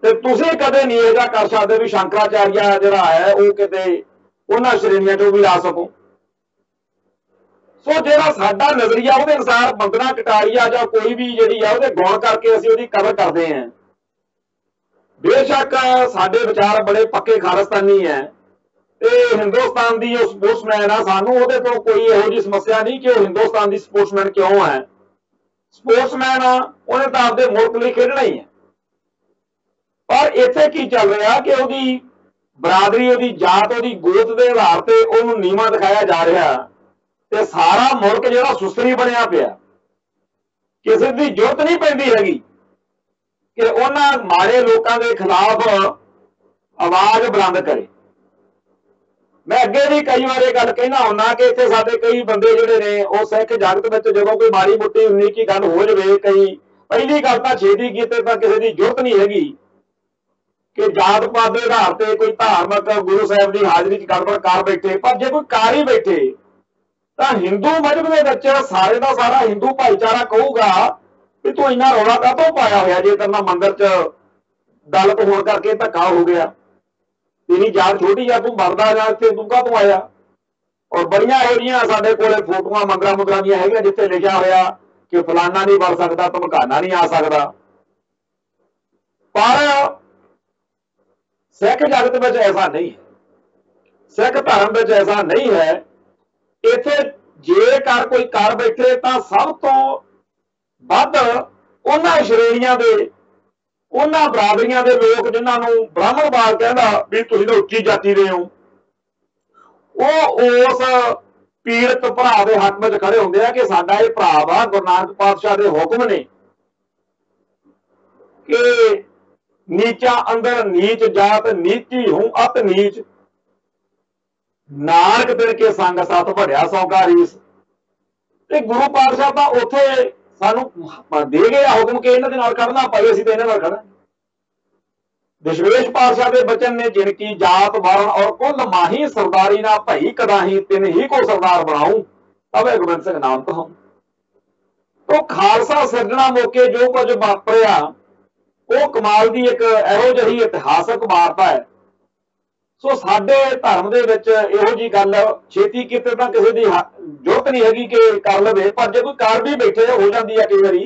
ਤੇ ਤੁਸੀਂ ਕਦੇ ਨਹੀਂ ਇਹ ਜਿਹਾ ਕਰ ਸਕਦੇ ਵੀ ਸ਼ੰਕਰਾਚਾਰੀਆ ਜਿਹੜਾ ਹੈ ਉਹ ਕਿਤੇ ਉਹਨਾਂ ਸ਼੍ਰੇਣੀਆਂ ਚੋਂ ਵੀ ਆ ਸਕੋ। ਸੋ ਜਿਹੜਾ ਸਾਡਾ ਨਜ਼ਰੀਆ ਉਹਦੇ ਅਨੁਸਾਰ ਬੰਦਨਾ ਕਟਾਰੀਆ ਜਾਂ ਕੋਈ ਵੀ ਜਿਹੜੀ ਆ ਉਹਦੇ ਗੁਣ ਕਰਕੇ ਅਸੀਂ ਉਹਦੀ ਕਦਰ ਕਰਦੇ ਹਾਂ। ਬੇਸ਼ੱਕ ਸਾਡੇ ਵਿਚਾਰ ਬੜੇ ਪੱਕੇ ਖਾਲਿਸਤਾਨੀ ਹੈ ਤੇ ਹਿੰਦੁਸਤਾਨ ਦੀ ਉਹ ਸਪੋਰਟਸਮੈਨ ਆ, ਸਾਨੂੰ ਉਹਦੇ ਤੋਂ ਕੋਈ ਇਹੋ ਜਿਹੀ ਸਮੱਸਿਆ ਨਹੀਂ ਕਿ ਉਹ ਹਿੰਦੁਸਤਾਨ ਦੀ ਸਪੋਰਟਸਮੈਨ ਕਿਉਂ ਹੈ। ਸਪੋਰਟਸਮੈਨ ਆ ਉਹਨੇ ਤਾਂ ਆਪਦੇ ਮੁਲਕ ਲਈ ਖੇਡਣਾ ਹੀ ਹੈ। ਪਰ ਇੱਥੇ ਕੀ ਚੱਲ ਰਿਹਾ ਕਿ ਉਹਦੀ ਬਰਾਦਰੀ, ਉਹਦੀ ਜਾਤ, ਉਹਦੀ ਗੋਤ ਦੇ ਆਧਾਰ ਤੇ ਉਹਨੂੰ ਨੀਵਾਂ ਦਿਖਾਇਆ ਜਾ ਰਿਹਾ ਤੇ ਸਾਰਾ ਮੁਲਕ ਜਿਹੜਾ ਸੁਸਰੀ ਬਣਿਆ ਪਿਆ, ਕਿਸੇ ਦੀ ਜ਼ਰੂਰਤ ਨਹੀਂ ਪੈਂਦੀ ਹੈਗੀ ਕਿ ਉਹਨਾਂ ਮਾੜੇ ਲੋਕਾਂ ਦੇ ਖਿਲਾਫ ਆਵਾਜ਼ ਬੁਲੰਦ ਕਰੇ। ਮੈਂ ਅੱਗੇ ਵੀ ਕਈ ਵਾਰ ਇਹ ਗੱਲ ਕਹਿਣਾ ਹੁੰਦਾ ਕਿ ਇੱਥੇ ਸਾਡੇ ਕਈ ਬੰਦੇ ਜਿਹੜੇ ਨੇ ਉਹ ਸਿੱਖ ਜਗਤ ਵਿੱਚ ਜਦੋਂ ਕੋਈ ਮਾੜੀ ਮੋਟੀ 19 ਗੱਲ ਹੋ ਜਾਵੇ, ਕਈ ਪਹਿਲੀ ਗੱਲ ਤਾਂ ਛੇਤੀ ਕੀਤੇ ਤਾਂ ਕਿਸੇ ਦੀ ਜ਼ਰੂਰਤ ਨਹੀਂ ਹੈਗੀ ਕਿ ਜਾਤ ਪਾਤ ਦੇ ਆਧਾਰ ਤੇ ਕੋਈ ਧਾਰਮਿਕ ਗੁਰੂ ਸਾਹਿਬ ਦੀ ਹਾਜ਼ਰੀ 'ਚ ਗੜਬੜ ਕਰ ਬੈਠੇ। ਪਰ ਜੇ ਕੋਈ ਕਰ ਹੀ ਬੈਠੇ ਤਾਂ ਹਿੰਦੂ ਮਜ਼ਹਬ ਦੇ ਵਿੱਚ ਸਾਰੇ ਦਾ ਸਾਰਾ ਹਿੰਦੂ ਭਾਈਚਾਰਾ ਕਹੂਗਾ ਕਿ ਤੂੰ ਇੰਨਾ ਰੌਲਾ ਕਾਹਤੋਂ ਪਾਇਆ ਹੋਇਆ ਜੇ ਤੇਰੇ ਨਾਲ ਮੰਦਿਰ 'ਚ ਦਲਿਤ ਹੋਣ ਕਰਕੇ ਧੱਕਾ ਹੋ ਗਿਆ, ਤੇਰੀ ਜਾਤ ਛੋਟੀ ਆ, ਤੂੰ ਮਰਦਾ ਜਾਂ ਇੱਥੇ ਤੂੰ ਕਾਹਤੋਂ ਆਇਆ। ਔਰ ਬੜੀਆਂ ਇਹੋ ਜਿਹੀਆਂ ਸਾਡੇ ਕੋਲੇ ਫੋਟੋਆਂ ਮੰਦਰਾਂ ਦੀਆਂ ਹੈਗੀਆਂ ਜਿੱਥੇ ਲਿਖਿਆ ਹੋਇਆ ਕਿ ਫਲਾਨਾ ਨਹੀਂ ਬਣ ਸਕਦਾ, ਧਮਕਾਨਾ ਨਹੀਂ ਆ ਸਕਦਾ। ਪਰ ਸਿੱਖ ਜਗਤ ਵਿੱਚ ਐਸਾ ਨਹੀਂ ਹੈ, ਸਿੱਖ ਧਰਮ ਵਿੱਚ ਐਸਾ ਨਹੀਂ ਹੈ। ਇੱਥੇ ਜੇਕਰ ਕੋਈ ਕਰ ਬੈਠੇ ਤਾਂ ਸਭ ਤੋਂ ਵੱਧ ਉਹਨਾਂ ਸ਼੍ਰੇਣੀਆਂ ਦੇ, ਉਹਨਾਂ ਬਰਾਦਰੀਆਂ ਦੇ ਲੋਕ ਜਿਨ੍ਹਾਂ ਨੂੰ ਬ੍ਰਾਹਮਣਵਾਦ ਕਹਿੰਦਾ ਵੀ ਤੁਸੀਂ ਤਾਂ ਉੱਚੀ ਜਾਤੀ ਦੇ ਹੋ, ਉਹ ਉਸ ਪੀੜਤ ਭਰਾ ਦੇ ਹੱਕ ਵਿੱਚ ਖੜੇ ਹੁੰਦੇ ਆ ਕਿ ਸਾਡਾ ਇਹ ਭਰਾ ਵਾ, ਗੁਰੂ ਨਾਨਕ ਪਾਤਸ਼ਾਹ ਦੇ ਹੁਕਮ ਨੇ ਕਿ ਨੀਚਾ ਅੰਦਰ ਨੀਚ ਜਾਤ, ਨੀਚੀ ਹੂੰ ਅਤ ਨੀਚ, ਨਾਨਕ ਦਿਨ ਕੇ ਸੰਗ ਸਤ ਭੜਿਆ ਸੌਗਾ ਰੀਸ। ਤੇ ਗੁਰੂ ਪਾਤਸ਼ਾਹ ਤਾਂ ਉੱਥੇ ਸਾਨੂੰ ਦੇ ਗਏ ਹੁਕਮ ਕਿ ਇਹਨਾਂ ਦੇ ਨਾਲ ਖੜਨਾ ਪਏ, ਅਸੀਂ ਤੇ ਇਹਨਾਂ ਨਾਲ ਖੜਾਂਗੇ। ਦਸ਼ਮੇਸ਼ ਪਾਤਸ਼ਾਹ ਦੇ ਬਚਨ ਨੇ ਜਿਨਕੀ ਜਾਤ ਵਰਨ ਔਰ ਕੁਲ ਮਾਹੀ ਸਰਦਾਰੀ ਨਾ ਭਈ ਕਦਾਹੀ ਤਿੰਨ ਹੀ ਕੋ ਸਰਦਾਰ ਬਣਾਉ ਤਵੇ ਗੋਬਿੰਦ ਸਿੰਘ ਨਾਮ ਤੋਂ। तो खालसा सिरजना मौके जो कुछ वापरिया वो कमाल की एक इहो जी इतिहासक वारता है। सो साडे धर्म दे विच इहो जी गल छेती किते तां किसी दी जरूरत नहीं हैगी कि कर लवे, पर जे कोई कर भी बैठे हो जाती है कई बारी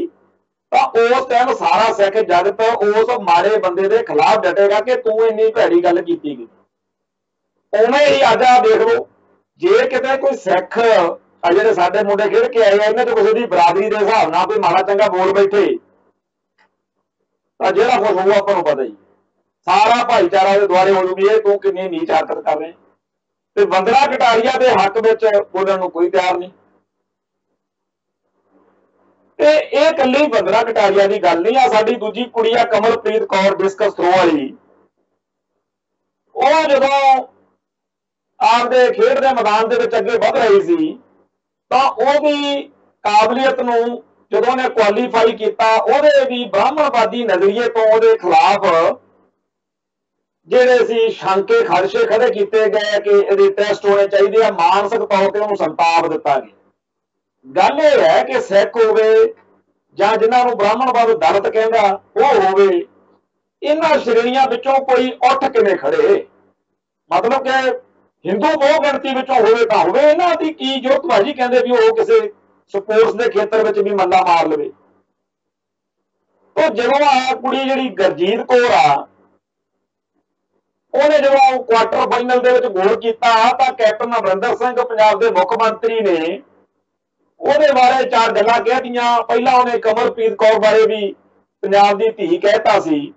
तो उस टाइम सारा सिख जगत उस माड़े बंदे दे खिलाफ डटेगा कि तू इन्नी भैड़ी गल कीती गई। उवें ही अज आ देख लो, जे किते कोई सिख ਜਿਹੜੇ ਸਾਡੇ ਮੁੰਡੇ ਖੇਡ ਕੇ ਆਏ ਇਹਨਾਂ ਤੋਂ ਕਿਸੇ ਦੀ ਬਰਾਦਰੀ ਦੇ ਹਿਸਾਬ ਨਾਲ ਕੋਈ ਮਾੜਾ ਚੰਗਾ ਬੋਲ ਬੈਠੇ ਤਾਂ ਜਿਹੜਾ ਕੁਝ ਹੋਊ ਆਪਾਂ ਨੂੰ ਪਤਾ ਹੀ, ਸਾਰਾ ਭਾਈਚਾਰਾ ਦੇ ਦੁਆਲੇ ਹੋ ਜੂਗੀ ਇਹ ਤੂੰ ਕਿੰਨੀ ਨੀਚ ਹਰਕਤ ਕਰ ਰਹੇ। ਤੇ ਬੰਦਨਾ ਕਟਾਰੀਆ ਦੇ ਹੱਕ ਵਿੱਚ ਬੋਲਣ ਨੂੰ ਕੋਈ ਤਿਆਰ ਨਹੀਂ। ਤੇ ਇਹ ਇਕੱਲੀ ਬੰਦਨਾ ਕਟਾਰੀਆ ਦੀ ਗੱਲ ਨਹੀਂ ਆ, ਸਾਡੀ ਦੂਜੀ ਕੁੜੀ ਆ ਕਮਲਪ੍ਰੀਤ ਕੌਰ ਡਿਸਕਸ ਥਰੋ ਵਾਲੀ, ਉਹ ਜਦੋਂ ਆਪਦੇ ਖੇਡ ਦੇ ਮੈਦਾਨ ਦੇ ਵਿੱਚ ਅੱਗੇ ਵਧ ਰਹੀ ਸੀ ਤਾਂ ਉਹਦੀ ਕਾਬਲੀਅਤ ਨੂੰ ਜਦੋਂ ਉਹਨੇ ਕੁਆਲੀਫਾਈ ਕੀਤਾ, ਉਹਦੇ ਵੀ ਬ੍ਰਾਹਮਣਵਾਦੀ ਨਜ਼ਰੀਏ ਤੋਂ ਉਹਦੇ ਖਿਲਾਫ ਜਿਹੜੇ ਸੀ ਸ਼ੰਕੇ ਖਦਸ਼ੇ ਖੜੇ ਕੀਤੇ ਗਏ ਕਿ ਇਹਦੇ ਟੈਸਟ ਹੋਣੇ ਚਾਹੀਦੇ ਆ, ਮਾਨਸਿਕ ਤੌਰ ਤੇ ਉਹਨੂੰ ਸੰਤਾਪ ਦਿੱਤਾ ਗਿਆ। ਗੱਲ ਇਹ ਹੈ ਕਿ ਸਿੱਖ ਹੋਵੇ ਜਾਂ ਜਿਨ੍ਹਾਂ ਨੂੰ ਬ੍ਰਾਹਮਣਵਾਦ ਦਲਿਤ ਕਹਿੰਦਾ ਉਹ ਹੋਵੇ, इन्हां श्रेणियां विचों कोई उठ किवें खड़े, मतलब कि हिंदू बहु गिणती विचों होवे तां होवे, इन्हां दी की जो भाजी कहंदे भी वो किसी स्पोर्ट्स के खेतर विच भी मल्ला मार लवे। तो जदों आ कुड़ी जिहड़ी गुरजीत कौर आ, ਉਹਨੇ ਜਦੋਂ ਕੁਆਟਰ ਫਾਈਨਲ ਦੇ ਵਿੱਚ ਗੋਲ ਕੀਤਾ ਤਾਂ ਕੈਪਟਨ ਅਮਰਿੰਦਰ ਸਿੰਘ ਪੰਜਾਬ ਦੇ ਮੁੱਖ ਮੰਤਰੀ ਨੇ ਉਹਦੇ ਬਾਰੇ ਚਾਰ ਗੱਲਾਂ ਕਹਿਤੀਆਂ। ਪਹਿਲਾਂ ਉਹਨੇ ਕਮਲਪ੍ਰੀਤ ਕੌਰ ਬਾਰੇ ਵੀ ਪੰਜਾਬ ਦੀ ਧੀ ਕਹਿਤਾ ਸੀ,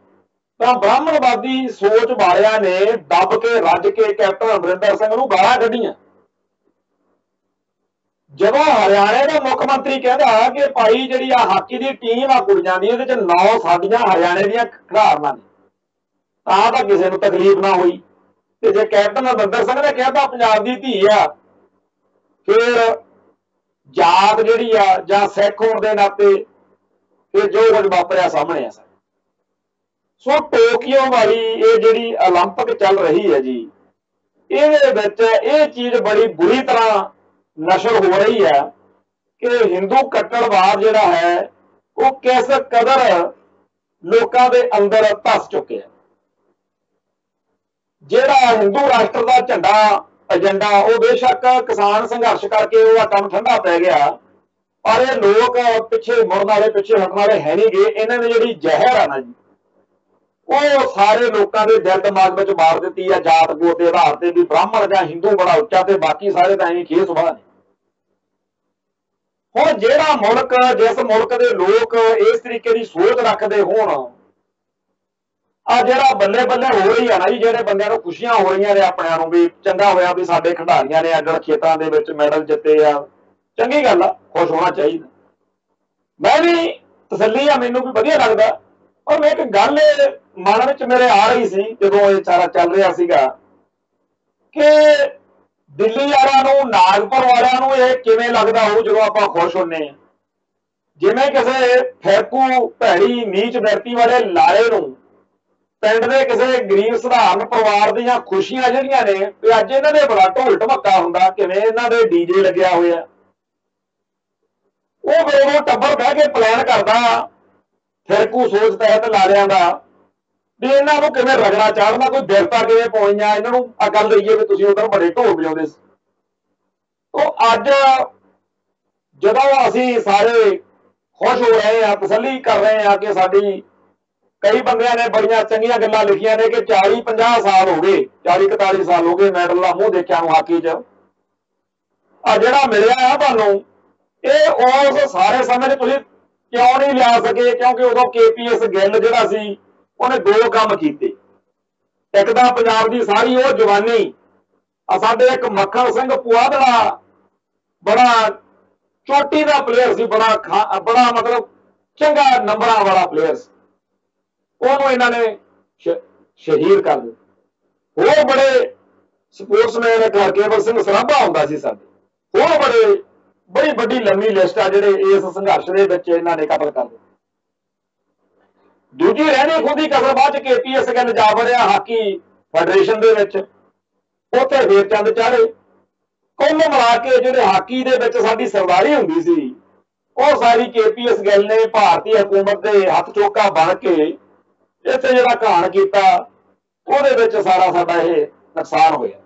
ਤਾਂ ਬ੍ਰਾਹਮਣਵਾਦੀ ਸੋਚ ਵਾਲਿਆਂ ਨੇ ਦੱਬ ਕੇ ਰੱਜ ਕੇ ਕੈਪਟਨ ਅਮਰਿੰਦਰ ਸਿੰਘ ਨੂੰ ਗਾਲਾਂ ਕੱਢੀਆਂ। ਜਦੋਂ ਹਰਿਆਣੇ ਦਾ ਮੁੱਖ ਮੰਤਰੀ ਕਹਿੰਦਾ ਕਿ ਭਾਈ ਜਿਹੜੀ ਆ ਹਾਕੀ ਦੀ ਟੀਮ ਆ ਕੁੜੀਆਂ ਦੀ, ਇਹਦੇ ਚ 9 ਸਾਡੀਆਂ ਹਰਿਆਣੇ ਦੀਆਂ ਖਿਡਾਰਨਾਂ ਨੇ, ਤਾਂ ਕਿਸੇ ਨੂੰ ਤਕਲੀਫ ਨਾ ਹੋਈ। ਤੇ ਜੇ ਕੈਪਟਨ ਅਮਰਿੰਦਰ ਸਿੰਘ ਨੇ ਕਹਿਤਾ ਪੰਜਾਬ ਦੀ ਧੀ ਆ, ਫਿਰ ਜਾਤ ਜਿਹੜੀ ਆ ਜਾਂ ਸਿੱਖ ਹੋਣ ਦੇ ਨਾਤੇ ਫਿਰ ਜੋ ਕੁਝ ਵਾਪਰਿਆ ਸਾਹਮਣੇ ਆ। ਸੋ ਟੋਕੀਓ ਵਾਲੀ ਇਹ ਜਿਹੜੀ 올림픽 ਚੱਲ ਰਹੀ ਹੈ ਜੀ, ਇਹਦੇ ਵਿੱਚ ਇਹ ਚੀਜ਼ ਬੜੀ ਬੁਰੀ ਤਰ੍ਹਾਂ ਨਸ਼ਰ ਹੋ ਰਹੀ ਹੈ ਕਿ ਹਿੰਦੂ ਕੱਟੜਵਾਦ ਜਿਹੜਾ ਹੈ ਉਹ ਕਿਸ ਕਦਰ ਲੋਕਾਂ ਦੇ ਅੰਦਰ ਧਸ ਚੁੱਕਿਆ। ਜਿਹੜਾ ਹਿੰਦੂ ਰਾਸ਼ਟਰ ਦਾ ਝੰਡਾ ਏਜੰਡਾ ਉਹ ਬੇਸ਼ੱਕ ਕਿਸਾਨ ਸੰਘਰਸ਼ ਕਰਕੇ ਉਹਦਾ ਕੰਮ ਠੰਡਾ ਪੈ ਗਿਆ, ਪਰ ਇਹ ਲੋਕ ਪਿੱਛੇ ਮੁੜਨ ਵਾਲੇ ਪਿੱਛੇ ਹਟਣ ਵਾਲੇ ਹੈ ਨਹੀਂ ਗੇ। ਇਹਨਾਂ ਨੇ ਜਿਹੜੀ ਜ਼ਹਿਰ ਆ ਨਾ ਜੀ, ਉਹ ਸਾਰੇ ਲੋਕਾਂ ਦੇ ਦਿਲ ਦਿਮਾਗ ਵਿੱਚ ਮਾਰ ਦਿੱਤੀ ਆ, ਜਾਤ ਗੋਤ ਦੇ ਆਧਾਰ ਤੇ ਵੀ ਬ੍ਰਾਹਮਣ ਜਾਂ ਹਿੰਦੂ ਬੜਾ ਉੱਚਾ ਤੇ ਬਾਕੀ ਸਾਰੇ ਤਾਂ ਐਵੇਂ ਖੇ ਸੁਭਾਅ ਨੇ। ਹੁਣ ਜਿਹੜਾ ਮੁਲਕ, ਜਿਸ ਮੁਲਕ ਦੇ ਲੋਕ ਇਸ ਤਰੀਕੇ ਦੀ ਸੋਚ ਰੱਖਦੇ ਹੋਣ, ਆ ਜਿਹੜਾ ਬੱਲੇ ਬੱਲੇ ਹੋ ਰਹੀ ਆ ਨਾ ਜੀ, ਜਿਹੜੇ ਬੰਦਿਆਂ ਨੂੰ ਖੁਸ਼ੀਆਂ ਹੋ ਰਹੀਆਂ ਨੇ ਆਪਣਿਆਂ ਨੂੰ ਵੀ ਚੰਗਾ ਹੋਇਆ ਵੀ ਸਾਡੇ ਖਿਡਾਰੀਆਂ ਨੇ ਅੱਡ ਖੇਤਾਂ ਦੇ ਵਿੱਚ ਮੈਡਲ ਜਿੱਤੇ ਆ, ਚੰਗੀ ਗੱਲ ਆ, ਖੁਸ਼ ਹੋਣਾ ਚਾਹੀਦਾ। ਮੈਂ ਵੀ ਤਸੱਲੀ ਆ, ਮੈਨੂੰ ਵੀ ਵਧੀਆ ਲੱਗਦਾ। ਪਰ ਇੱਕ ਗੱਲ ਮਨ ਵਿੱਚ ਮੇਰੇ ਆ ਰਹੀ ਸੀ ਜਦੋਂ ਇਹ ਸਾਰਾ ਚੱਲ ਰਿਹਾ ਸੀਗਾ ਕਿ ਦਿੱਲੀ ਵਾਲਿਆਂ ਨੂੰ, ਨਾਗਪੁਰ ਵਾਲਿਆਂ ਨੂੰ ਇਹ ਕਿਵੇਂ ਲੱਗਦਾ ਹੋਊ ਜਦੋਂ ਆਪਾਂ ਖੁਸ਼ ਹੁੰਨੇ ਆ। ਜਿਵੇਂ ਕਿਸੇ ਫਿਰਕੂ ਭੈੜੀ ਨੀਚ ਵਿਅਕਤੀ ਵਾਲੇ ਲਾਰੇ ਨੂੰ ਪਿੰਡ ਦੇ ਕਿਸੇ ਗਰੀਬ ਸਧਾਰਨ ਪਰਿਵਾਰ ਦੀਆਂ ਖੁਸ਼ੀਆਂ ਜਿਹੜੀਆਂ ਨੇ ਵੀ ਅੱਜ ਇਹਨਾਂ ਦੇ ਬੜਾ ਢੋਲ ਢਮੱਕਾ ਹੁੰਦਾ, ਕਿਵੇਂ ਇਹਨਾਂ ਦੇ ਡੀਜੇ ਲੱਗਿਆ ਹੋਇਆ, ਉਹ ਫਿਰ ਉਹ ਟੱਬਰ ਬਹਿ ਕੇ ਪਲਾਨ ਕਰਦਾ ਫਿਰਕੂ ਸੋਚ ਤਹਿਤ ਲਾਰਿਆਂ ਦਾ ਵੀ ਇਹਨਾਂ ਨੂੰ ਕਿਵੇਂ ਰਗੜਾ ਚਾੜਨਾ, ਕੋਈ ਬਿਰਤਾ ਕਿਵੇਂ ਪਾਉਣੀਆਂ, ਇਹਨਾਂ ਨੂੰ ਅਕਲ ਦਈਏ ਵੀ ਤੁਸੀਂ ਉਧਰ ਬੜੇ ਢੋਲ ਵਜਾਉਂਦੇ ਸੀ। ਉਹ ਅੱਜ ਜਦੋਂ ਅਸੀਂ ਸਾਰੇ ਖੁਸ਼ ਹੋ ਰਹੇ ਆ, ਤਸੱਲੀ ਕਰ ਰਹੇ ਆ ਕਿ ਸਾਡੀ ਕਈ ਬੰਦਿਆਂ ਨੇ ਬੜੀਆਂ ਚੰਗੀਆਂ ਗੱਲਾਂ ਲਿਖੀਆਂ ਨੇ ਕਿ 40-50 ਸਾਲ ਹੋ ਗਏ, 40-41 ਸਾਲ ਹੋ ਗਏ ਮੈਡਲ ਦਾ ਮੂੰਹ ਦੇਖਿਆ ਨੂੰ ਹਾਕੀ 'ਚ। ਆ ਜਿਹੜਾ ਮਿਲਿਆ ਆ ਤੁਹਾਨੂੰ, ਇਹ ਉਸ ਸਾਰੇ ਸਮੇਂ 'ਚ ਤੁਸੀਂ ਕਿਉਂ ਨਹੀਂ ਲਿਆ ਸਕੇ? ਕਿਉਂਕਿ ਉਦੋਂ KPS ਗਿੱਲ ਜਿਹੜਾ ਸੀ ਉਹਨੇ 2 ਕੰਮ ਕੀਤੇ। ਇੱਕ ਤਾਂ ਪੰਜਾਬ ਦੀ ਸਾਰੀ ਉਹ ਜਵਾਨੀ, ਆ ਸਾਡੇ ਇੱਕ ਮੱਖਣ ਸਿੰਘ ਪੁਆਧੜਾ ਬੜਾ ਚੋਟੀ ਦਾ ਪਲੇਅਰ ਸੀ, ਬੜਾ ਮਤਲਬ ਚੰਗਾ ਨੰਬਰਾਂ ਵਾਲਾ ਪਲੇਅਰ ਸੀ, ਉਹਨੂੰ ਇਹਨਾਂ ਨੇ ਸ਼ਹੀਦ ਕਰ ਦਿੱਤਾ। ਹੋਰ ਬੜੇ ਸਪੋਰਟਸਮੈਨ ਕੇਵਲ ਸਿੰਘ ਸਰਾਭਾ ਹੁੰਦਾ ਸੀ ਸਾਡੇ, ਹੋਰ ਬੜੀ ਵੱਡੀ ਲੰਮੀ ਲਿਸਟ ਆ ਜਿਹੜੇ ਇਸ ਸੰਘਰਸ਼ ਦੇ ਵਿੱਚ ਇਹਨਾਂ ਨੇ ਕਤਲ ਕਰ ਦਿੱਤੇ। ਦੂਜੀ ਰਹਿਣੀ ਖੁਦੀ ਕਸਰ ਬਾਅਦ ਚ KPS ਗਿੱਲ ਜਾ ਵੜਿਆ ਹਾਕੀ ਫੈਡਰੇਸ਼ਨ ਦੇ ਵਿੱਚ, ਉੱਥੇ ਫੇਰ ਚੰਦ ਚਾੜੇ। ਕੁੱਲ ਮਿਲਾ ਕੇ ਜਿਹੜੇ ਹਾਕੀ ਦੇ ਵਿੱਚ ਸਾਡੀ ਸਰਦਾਰੀ ਹੁੰਦੀ ਸੀ, ਉਹ ਸਾਰੀ KPS ਗਿੱਲ ਨੇ ਭਾਰਤੀ ਹਕੂਮਤ ਦੇ ਹੱਥ ਚੋਕਾ ਬਣ ਕੇ ਇੱਥੇ ਜਿਹੜਾ ਘਾਣ ਕੀਤਾ, ਉਹਦੇ ਵਿੱਚ ਸਾਰਾ ਸਾਡਾ ਇਹ ਨੁਕਸਾਨ ਹੋਇਆ।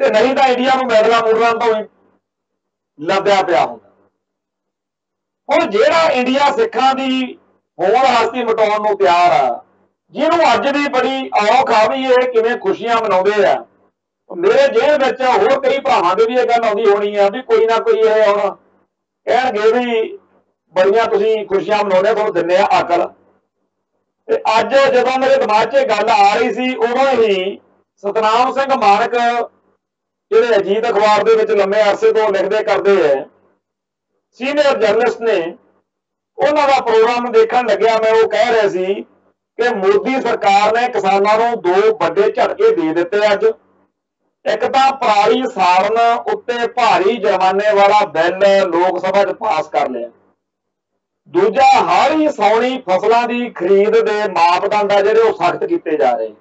ਤੇ ਨਹੀਂ ਤਾਂ ਇੰਡੀਆ ਨੂੰ ਮੈਡਲਾਂ ਮੂਡਲਾਂ ਤੋਂ ਹੀ ਲੱਭਿਆ ਪਿਆ ਹੁੰਦਾ। ਹੁਣ ਜਿਹੜਾ ਇੰਡੀਆ ਸਿੱਖਾਂ ਦੀ ਹੋਣ ਹਸਤੀ ਮਿਟਾਉਣ ਨੂੰ ਤਿਆਰ ਆ, ਜਿਹਨੂੰ ਅੱਜ ਵੀ ਬੜੀ ਔਖ ਆ ਵੀ ਇਹ ਕਿਵੇਂ ਖੁਸ਼ੀਆਂ ਮਨਾਉਂਦੇ ਆ, ਮੇਰੇ ਜੇਲ੍ਹ ਵਿੱਚ ਹੋਰ ਕਈ ਭਰਾਵਾਂ ਦੇ ਵੀ ਇਹ ਗੱਲ ਆਉਂਦੀ ਹੋਣੀ ਆ ਵੀ ਕੋਈ ਨਾ ਕੋਈ ਇਹ ਹੁਣ ਕਹਿਣਗੇ ਵੀ ਬੜੀਆਂ ਤੁਸੀਂ ਖੁਸ਼ੀਆਂ ਮਨਾਉਂਦੇ, ਤੁਹਾਨੂੰ ਦਿੰਦੇ ਆ ਅਕਲ। ਤੇ ਅੱਜ ਜਦੋਂ ਮੇਰੇ ਦਿਮਾਗ 'ਚ ਇਹ ਗੱਲ ਆ ਰਹੀ ਸੀ, ਉਦੋਂ ਹੀ ਸਤਨਾਮ ਸਿੰਘ ਮਾਨਕ ਜਿਹੜੇ ਅਜੀਤ ਅਖਬਾਰ ਦੇ ਵਿੱਚ ਲੰਮੇ ਅਰਸੇ ਤੋਂ ਲਿਖਦੇ ਕਰਦੇ ਹੈ, ਸੀਨੀਅਰ ਜਰਨਲਿਸਟ ਨੇ, ਉਹਨਾਂ ਦਾ ਪ੍ਰੋਗਰਾਮ ਦੇਖਣ ਲੱਗਿਆ ਮੈਂ। ਉਹ ਕਹਿ ਰਹੇ ਸੀ ਕਿ ਮੋਦੀ ਸਰਕਾਰ ਨੇ ਕਿਸਾਨਾਂ ਨੂੰ 2 ਵੱਡੇ ਝਟਕੇ ਦੇ ਦਿੱਤੇ ਅੱਜ। ਇੱਕ ਤਾਂ ਪਰਾਲੀ ਸਾੜਨ ਉੱਤੇ ਭਾਰੀ ਜੁਰਮਾਨੇ ਵਾਲਾ ਬਿੱਲ ਲੋਕ ਸਭਾ 'ਚ ਪਾਸ ਕਰ ਲਿਆ। ਦੂਜਾ, ਹਾੜੀ ਸਾਉਣੀ ਫਸਲਾਂ ਦੀ ਖਰੀਦ ਦੇ ਮਾਪਦੰਡ ਆ ਜਿਹੜੇ ਉਹ ਸਖਤ ਕੀਤੇ ਜਾ ਰਹੇ।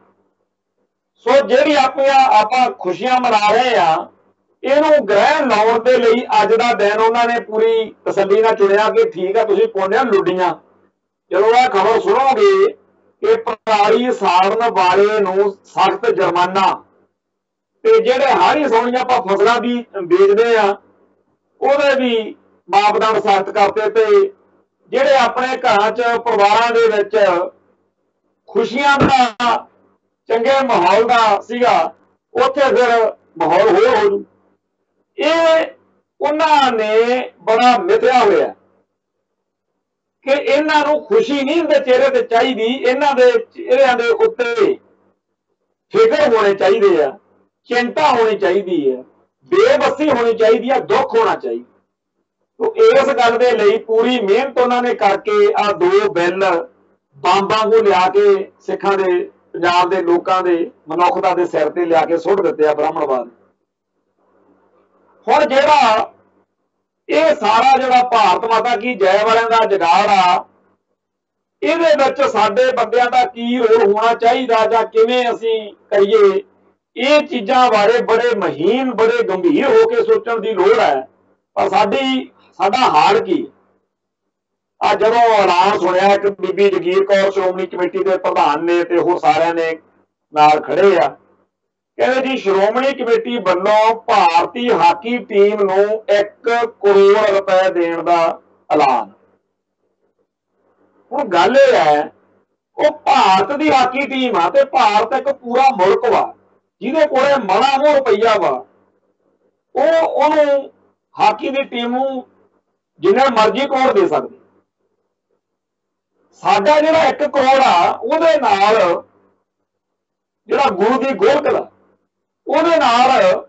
ਸੋ ਜਿਹੜੀ ਆਪਾਂ ਖੁਸ਼ੀਆਂ ਮਨਾ ਰਹੇ ਆ, ਇਹਨੂੰ ਗ੍ਰਹਿਣ ਲਾਉਣ ਦੇ ਲਈ ਅੱਜ ਦਾ ਦਿਨ ਉਹਨਾਂ ਨੇ ਪੂਰੀ ਤਸੱਲੀ ਨਾਲ ਚੁਣਿਆ ਕਿ ਠੀਕ ਆ ਤੁਸੀਂ ਪਾਉਂਦੇ ਆ ਲੁੱਡੀਆਂ। ਜਦੋਂ ਆਹ ਖਬਰ ਸੁਣੋਗੇ कि पराली साड़न वाले नूं सख्त जुर्माना, ते जिहड़े हाड़ी सोहणियां आपां फसलां भी बेचदे आ ਉਹਦੇ भी मापदंड सख्त करते, ते ਜਿਹੜੇ ਆਪਣੇ ਘਰਾਂ 'ਚ ਪਰਿਵਾਰਾਂ ਦੇ ਵਿੱਚ ਖੁਸ਼ੀਆਂ ਦਾ ਚੰਗੇ ਮਾਹੌਲ ਦਾ ਸੀਗਾ ਉੱਥੇ ਫਿਰ ਮਾਹੌਲ ਹੋਰ ਹੋ ਜੂ। ਇਹ ਉਹਨਾਂ ਨੇ ਬੜਾ ਮਿਥਿਆ ਹੋਇਆ ਕਿ ਇਹਨਾਂ ਨੂੰ ਖੁਸ਼ੀ ਨਹੀਂ ਇਹਦੇ ਚਿਹਰੇ ਤੇ ਚਾਹੀਦੀ, ਇਹਨਾਂ ਦੇ ਚਿਹਰਿਆਂ ਦੇ ਉੱਤੇ ਫਿਕਰ ਹੋਣੇ ਚਾਹੀਦੇ ਆ, चिंता होनी चाहिए है, बेबसी होनी चाहिए है, दुख होना चाहिए। तो इस गल दे लई पूरी मेहनत उन्होंने करके आ 2 बिल बंबां को लिया के सिखां दे पंजाब दे लोकां दे मनुखता दे सिर ते लिया के सुट दिते आ ब्राह्मणवाद। हुण जिहड़ा ये सारा जिहड़ा भारत माता की जय वालियां दा जुगाड़ आ, इहदे विच साडे बंदियां दा की रोल होना चाहिए जां किवें असीं करिए, ये चीज़ों बारे बड़े महीन बड़े गंभीर होकर सोचने की लोड़ है। पर साडा हाल की आ जदों ऐलान सुनिया कि बीबी जगीर कौर श्रोमणी कमेटी के प्रधान ने ते होर सारियां ने नाल खड़े आ, कहते जी श्रोमणी कमेटी वालों भारती हाकी टीम नूं 1 करोड़ रुपए देण दा ऐलान। हुण गल इह है वो भारत की हाकी टीम आ ते भारत एक पूरा मुल्क वा ਜਿਹਦੇ ਕੋਲੇ ਮਾੜਾ ਮੋਹ ਰੁਪਈਆ ਵਾ, ਉਹਨੂੰ ਹਾਕੀ ਦੀ ਟੀਮ ਨੂੰ ਜਿੰਨਾ ਮਰਜ਼ੀ ਕਰੋੜ ਦੇ ਸਕਦੇ। ਸਾਡਾ ਜਿਹੜਾ 1 ਕਰੋੜ ਆ ਉਹਦੇ ਨਾਲ ਜਿਹੜਾ ਗੁਰੂ ਦੀ ਗੋਲਕ ਦਾ ਉਹਦੇ ਨਾਲ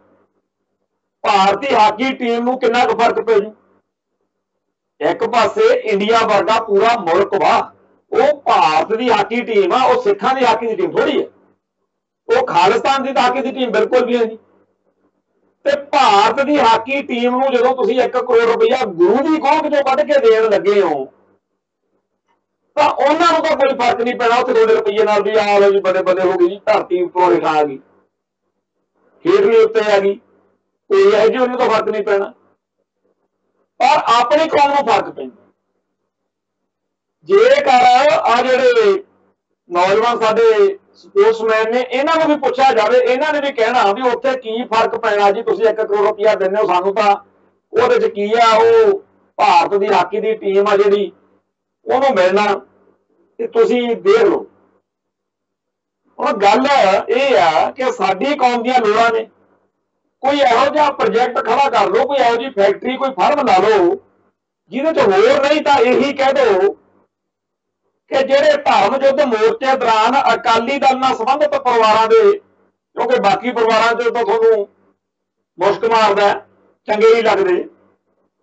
ਭਾਰਤੀ ਹਾਕੀ ਟੀਮ ਨੂੰ ਕਿੰਨਾ ਕੁ ਫਰਕ ਪੈ ਜੂ। ਇੱਕ ਪਾਸੇ ਇੰਡੀਆ ਵਰਗਾ ਪੂਰਾ ਮੁਲਕ ਵਾ, ਉਹ ਭਾਰਤ ਦੀ ਹਾਕੀ ਟੀਮ ਆ, ਉਹ ਸਿੱਖਾਂ ਦੀ ਹਾਕੀ ਦੀ ਟੀਮ ਥੋੜੀ ਹੈ, वो खालिस्तान की हाकी की टीम बिल्कुल भी है नहीं। ते भारत की हाकी टीम नूं जदों तुसीं 1 करोड़ रुपया गुरु की गोद चों कढ के देण लगे हो तां उन्हां नूं तां कोई फर्क नहीं पैना। उत्थे 2 रुपये नाल भी आ लो जी बड़े बड़े हो गई जी, धरती उपरों हेठां आ गई, हेठली उत्ते आ गई, कोई इहो जिहा उन्हां नूं फर्क नहीं पैना। पर अपनी कौम नूं फर्क पैंदा जेकर आ जिहड़े नौजवान साडे स्पोर्ट्समैन ने इन्हां नूं भी पुछया जावे, इन्हां ने भी कहना भी उत्थे की फर्क पैना जी, तुसीं 1 करोड़ रुपया दिंदे हो सानूं तां ਉਹਦੇ ਚ ਕੀ ਆ ਉਹ ਭਾਰਤ ਦੀ ਹਾਕੀ ਦੀ ਟੀਮ ਆ ਜਿਹੜੀ ਉਹਨੂੰ ਮਿਲਣਾ ਤੇ ਤੁਸੀਂ ਦੇਖ ਲਓ। ਹੁਣ ਗੱਲ ਇਹ ਆ ਕਿ ਸਾਡੀ ਕੌਮ ਦੀਆਂ ਲੋੜਾਂ ਨੇ, ਕੋਈ ਇਹੋ ਜਿਹਾ ਪ੍ਰੋਜੈਕਟ ਖੜਾ ਕਰ ਲਓ, ਕੋਈ ਇਹੋ ਜਿਹੀ ਫੈਕਟਰੀ ਕੋਈ ਫਰਮ ਲਾ ਲਓ ਜਿਹਦੇ ਚ ਹੋਰ ਨਹੀਂ ਤਾਂ ਇਹੀ ਕਹਿ ਦਿਓ कि ਜਿਹੜੇ ਧਰਮ ਯੁੱਧ ਮੋਰਚੇ ਦੌਰਾਨ ਅਕਾਲੀ ਦਲ ਨਾਲ ਸੰਬੰਧਿਤ ਪਰਿਵਾਰਾਂ ਦੇ, ਕਿਉਂਕਿ ਬਾਕੀ ਪਰਿਵਾਰਾਂ ਚ ਤਾਂ ਤੁਹਾਨੂੰ ਮੁਸ਼ਕ ਮਾਰਦਾ ਚੰਗੇ ਨਹੀਂ ਲੱਗਦੇ,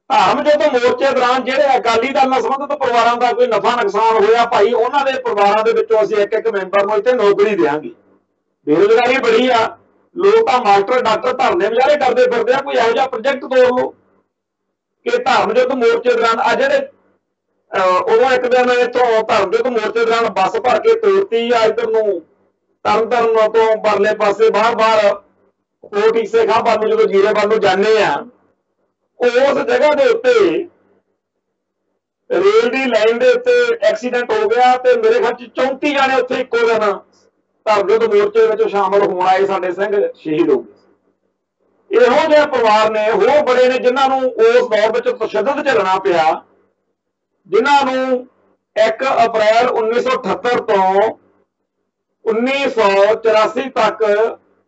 ਧਰਮ ਯੁੱਧ ਮੋਰਚੇ ਦੌਰਾਨ ਜਿਹੜੇ ਅਕਾਲੀ ਦਲ ਨਾਲ ਸੰਬੰਧਿਤ ਪਰਿਵਾਰਾਂ ਦਾ ਕੋਈ ਨਫਾ ਨੁਕਸਾਨ ਹੋਇਆ ਭਾਈ ਉਹਨਾਂ ਦੇ ਪਰਿਵਾਰਾਂ ਦੇ ਵਿੱਚੋਂ ਅਸੀਂ ਇੱਕ ਇੱਕ ਮੈਂਬਰ ਨੂੰ ਇੱਥੇ ਨੌਕਰੀ ਦੇਵਾਂਗੇ। ਬੇਰੁਜ਼ਗਾਰੀ ਬੜੀ ਆ, ਲੋਕ ਤਾਂ ਮਾਸਟਰ ਡਾਕਟਰ ਧਰਨੇ ਵਿਚਾਰੇ ਕਰਦੇ ਫਿਰਦੇ ਆ, ਕੋਈ ਇਹੋ ਜਿਹਾ ਪ੍ਰੋਜੈਕਟ ਤੋੜ ਲਓ ਕਿ ਧਰਮ ਯੁੱਧ ਮੋਰਚੇ ਦੌਰਾਨ ਆ ਜਿਹੜੇ ਉਦੋਂ ਇੱਕ ਦਿਨ ਇੱਥੋਂ ਧਰਮ ਯੁੱਧ ਮੋਰਚੇ ਦੌਰਾਨ ਬੱਸ ਭਰ ਕੇ ਤੋਰਤੀ ਆ ਇੱਧਰ ਨੂੰ ਤਰਨਤਾਰਨ ਤੋਂ ਪਰਲੇ ਪਾਸੇ ਬਾਹਰ ਕੋਟ ਈਸੇ ਖਾਂ ਵੱਲ ਨੂੰ ਜਦੋਂ ਜੀਰੇ ਵੱਲ ਨੂੰ ਜਾਂਦੇ ਆ, ਉਸ ਜਗ੍ਹਾ ਦੇ ਉੱਤੇ ਰੇਲ ਦੀ ਲਾਈਨ ਦੇ ਉੱਤੇ ਐਕਸੀਡੈਂਟ ਹੋ ਗਿਆ ਤੇ ਮੇਰੇ ਖਿਆਲ ਚ 34 ਜਾਣੇ ਉੱਥੇ ਇੱਕੋ ਦਿਨ ਧਰਮ ਯੁੱਧ ਮੋਰਚੇ ਵਿੱਚ ਸ਼ਾਮਲ ਹੋਣ ਆਏ ਸਾਡੇ ਸਿੰਘ ਸ਼ਹੀਦ ਹੋ ਗਏ। ਇਹੋ ਜਿਹੇ ਪਰਿਵਾਰ ਨੇ ਹੋਰ ਬੜੇ ਨੇ ਜਿਨ੍ਹਾਂ ਨੂੰ ਉਸ ਦੌਰ ਵਿੱਚ ਤਸ਼ੱਦਦ ਝੱਲਣਾ ਪਿਆ, ਜਿਨ੍ਹਾਂ ਨੂੰ 1 ਅਪ੍ਰੈਲ 1978 ਤੋਂ 1984 ਤੱਕ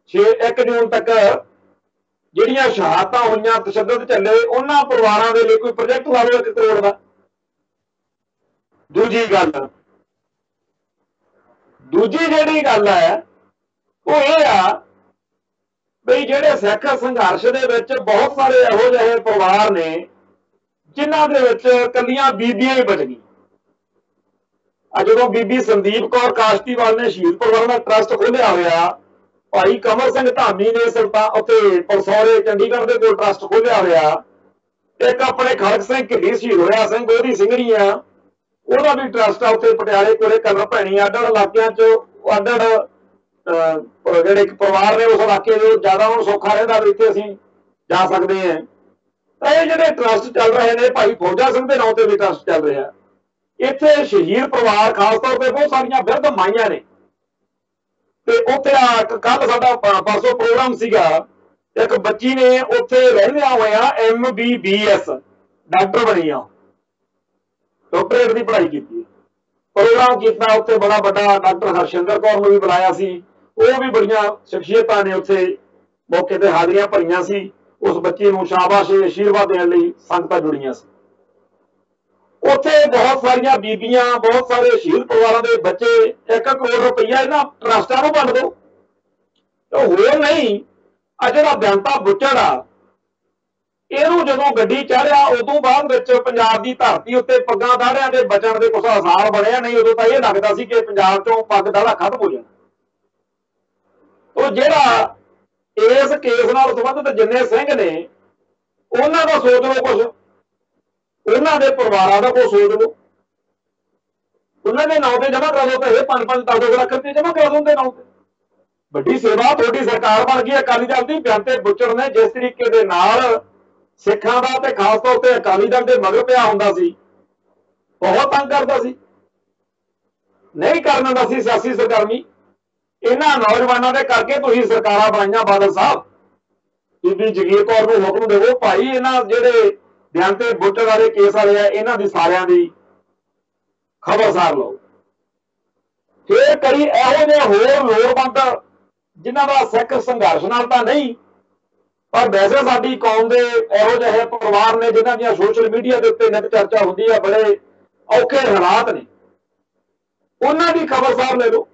1 ਜੂਨ ਤੱਕ ਜਿਹੜੀਆਂ ਸ਼ਹਾਦਤਾਂ ਹੋਈਆਂ, ਤਸ਼ੱਦਦ ਝੱਲੇ, ਉਹਨਾਂ ਪਰਿਵਾਰਾਂ ਦੇ ਲਈ ਕੋਈ ਪ੍ਰੋਜੈਕਟ ਲਾ ਲਓ 1 ਕਰੋੜ ਦਾ। ਦੂਜੀ ਜਿਹੜੀ ਗੱਲ ਹੈ ਉਹ ਇਹ ਆ ਬਈ ਜਿਹੜੇ ਸਿੱਖ ਸੰਘਰਸ਼ ਦੇ ਵਿੱਚ ਬਹੁਤ ਸਾਰੇ ਇਹੋ ਜਿਹੇ ਪਰਿਵਾਰ ਨੇ ਜਿਨ੍ਹਾਂ ਦੇ ਵਿੱਚ ਕੱਲੀਆਂ ਬੀਬੀਆਂ ਹੀ ਬਚ ਗਈਆਂ। ਜਦੋਂ ਬੀਬੀ ਸੰਦੀਪ ਕੌਰ ਕਾਸ਼ਤੀਵਾਲ ਨੇ ਸ਼ਹੀਦ ਪਰਿਵਾਰਾਂ ਦਾ ਟਰੱਸਟ ਖੋਲ੍ਹਿਆ ਹੋਇਆ, ਭਾਈ ਕਮਲ ਸਿੰਘ ਧਾਮੀ ਨੇ ਉੱਥੇ ਪਰਸੌਰੇ ਚੰਡੀਗੜ੍ਹ ਦੇ ਕੋਲ ਟਰੱਸਟ ਖੋਲ੍ਹਿਆ ਹੋਇਆ, ਇੱਕ ਆਪਣੇ ਖੜਕ ਸਿੰਘ ਢਿੱਲੀ ਸ਼ਹੀਦ ਹੋਇਆ ਸਿੰਘ ਉਹਦੀ ਸਿੰਘਣੀ ਆ, ਉਹਦਾ ਵੀ ਟਰੱਸਟ ਆ ਉੱਥੇ ਪਟਿਆਲੇ ਕੋਲੇ ਕਲਰ ਭੈਣੀ ਅੱਡ ਇਲਾਕਿਆਂ ਚ ਅੱਡ ਜਿਹੜੇ ਇੱਕ ਪਰਿਵਾਰ ਨੇ ਉਸ ਇਲਾਕੇ ਦੇ ਜ਼ਿਆਦਾ ਹੁਣ ਸੌਖਾ ਰਹਿੰਦਾ ਵੀ ਇੱਥੇ ਅਸੀਂ ਜਾ ਸਕਦੇ ਹਾਂ। ਤਾਂ ਇਹ ਜਿਹੜੇ ਟਰੱਸਟ ਚੱਲ ਰਹੇ ਨੇ, ਭਾਈ ਫੌਜਾ ਸਿੰਘ ਦੇ ਨਾਂ ਤੇ ਵੀ ਟਰੱਸਟ ਚੱਲ ਰਿਹਾ, ਇੱਥੇ ਸ਼ਹੀਦ ਪਰਿਵਾਰ ਖਾਸ ਤੌਰ ਤੇ ਬਹੁਤ ਸਾਰੀਆਂ ਬਿਰਧ ਮਾਈਆਂ ਨੇ। ਤੇ ਉੱਥੇ ਕੱਲ ਸਾਡਾ ਪਰਸੋਂ ਪ੍ਰੋਗਰਾਮ ਸੀਗਾ, ਇੱਕ ਬੱਚੀ ਨੇ ਉੱਥੇ ਰਹਿੰਦਿਆਂ ਹੋਇਆ MBBS ਡਾਕਟਰ ਬਣੀ ਆ, ਡਾਕਟਰੇਟ ਦੀ ਪੜ੍ਹਾਈ ਕੀਤੀ। ਪ੍ਰੋਗਰਾਮ ਕੀਤਾ ਉੱਥੇ ਬੜਾ ਵੱਡਾ, ਡਾਕਟਰ ਹਰਸ਼ਿੰਦਰ ਕੌਰ ਨੂੰ ਵੀ ਬੁਲਾਇਆ ਸੀ, ਉਹ ਵੀ ਬੜੀਆਂ ਸ਼ਖਸੀਅਤਾਂ ਨੇ ਉੱਥੇ ਮੌਕੇ ਤੇ ਹਾਜ਼ਰੀਆਂ ਭਰੀਆਂ ਸੀ। ਉਸ ਬੱਚੀ ਨੂੰ ਸ਼ਾਬਾਸ਼ ਆਸ਼ੀਰਵਾਦ ਦੇਣ ਲਈ ਸੰਗਤਾਂ ਜੁੜੀਆਂ ਸੀ। ਉੱਥੇ ਬਹੁਤ ਸਾਰੀਆਂ ਬੀਬੀਆਂ, ਬਹੁਤ ਸਾਰੇ ਸ਼ਹੀਦ ਪਰਿਵਾਰਾਂ ਦੇ ਬੱਚੇ 1 ਕਰੋੜ ਰੁਪਈਆ ਇਹਨਾਂ ਟਰਸਟਾਂ ਨੂੰ ਵੰਡ ਦਿਓ। ਹੋਰ ਨਹੀਂ, ਆ ਜਿਹੜਾ ਬੇਅੰਤਾ ਬੁੱਚੜ ਆ, ਇਹਨੂੰ ਜਦੋਂ ਗੱਡੀ ਚਾੜਿਆ ਉਦੋਂ ਬਾਅਦ ਵਿੱਚ ਪੰਜਾਬ ਦੀ ਧਰਤੀ ਉੱਤੇ ਪੱਗਾਂ ਦਾੜਿਆਂ ਦੇ ਬਚਣ ਦੇ ਕੁਛ ਆਸਾਰ ਬਣਿਆ ਨਹੀਂ। ਉਦੋਂ ਤਾਂ ਇਹ ਲੱਗਦਾ ਸੀ ਕਿ ਪੰਜਾਬ ਚੋਂ ਪੱਗ ਦਾੜਾ ਖਤਮ ਹੋ ਜਾਣਾ। ਉਹ ਜਿਹੜਾ ਇਸ ਕੇਸ ਨਾਲ ਸੰਬੰਧਿਤ ਜਿੰਨੇ ਸਿੰਘ ਨੇ, ਉਹਨਾਂ ਦਾ ਸੋਚ ਲਓ ਕੁਛ, ਉਹਨਾਂ ਦੇ ਪਰਿਵਾਰਾਂ ਦਾ ਕੋਈ ਸੋਚ ਲਓ। ਉਹਨਾਂ ਦੇ ਨਾਂ ਤੇ ਜਮ੍ਹਾਂ ਕਰਾ ਦਿਓ ਪੈਸੇ, 5-5 10 ਲੱਖ ਰੁਪਏ ਜਮ੍ਹਾਂ ਕਰਾ ਦਿੰਦੇ ਨਾਂ ਤੇ। ਵੱਡੀ ਸੇਵਾ, ਤੁਹਾਡੀ ਸਰਕਾਰ ਬਣ ਗਈ ਅਕਾਲੀ ਦਲ ਦੀ। ਬੇਅੰਤੇ ਬੁੱਚੜ ਨੇ ਜਿਸ ਤਰੀਕੇ ਦੇ ਨਾਲ ਸਿੱਖਾਂ ਦਾ ਤੇ ਖਾਸ ਤੌਰ ਤੇ ਅਕਾਲੀ ਦਲ ਦੇ ਮਗਰ ਪਿਆ ਹੁੰਦਾ ਸੀ, ਬਹੁਤ ਤੰਗ ਕਰਦਾ ਸੀ, ਨਹੀਂ ਕਰਨ ਦਿੰਦਾ ਸੀ ਸਿਆਸੀ ਸਰਗਰਮੀ। ਇਹਨਾਂ ਨੌਜਵਾਨਾਂ ਦੇ ਕਰਕੇ ਤੁਸੀਂ ਸਰਕਾਰਾਂ ਬਣਾਈਆਂ ਬਾਦਲ ਸਾਹਿਬ। ਬੀਬੀ ਜਗੀਰ ਕੌਰ ਨੂੰ ਹੁਕਮ ਦੇਵੋ, ਭਾਈ ਇਹਨਾਂ ਜਿਹੜੇ ਬੇਅੰਤੇ ਬੁੱਚੜ ਵਾਲੇ ਕੇਸ ਵਾਲੇ ਆ, ਇਹਨਾਂ ਦੀ ਸਾਰਿਆਂ ਦੀ ਖਬਰਸਾਰ ਲਓ। ਫੇਰ ਕਰੀ ਇਹੋ ਜਿਹੇ ਹੋਰ ਲੋੜਵੰਦ ਜਿਨ੍ਹਾਂ ਦਾ ਸਿੱਖ ਸੰਘਰਸ਼ ਨਾਲ ਤਾਂ ਨਹੀਂ, ਪਰ ਵੈਸੇ ਸਾਡੀ ਕੌਮ ਦੇ ਇਹੋ ਜਿਹੇ ਪਰਿਵਾਰ ਨੇ ਜਿਨ੍ਹਾਂ ਦੀਆਂ ਸੋਸ਼ਲ ਮੀਡੀਆ ਦੇ ਉੱਤੇ ਨਿਤ ਚਰਚਾ ਹੁੰਦੀ ਹੈ, ਬੜੇ ਔਖੇ ਹਾਲਾਤ ਨੇ, ਉਹਨਾਂ ਦੀ ਖਬਰਸਾਰ ਲੈ ਲਓ।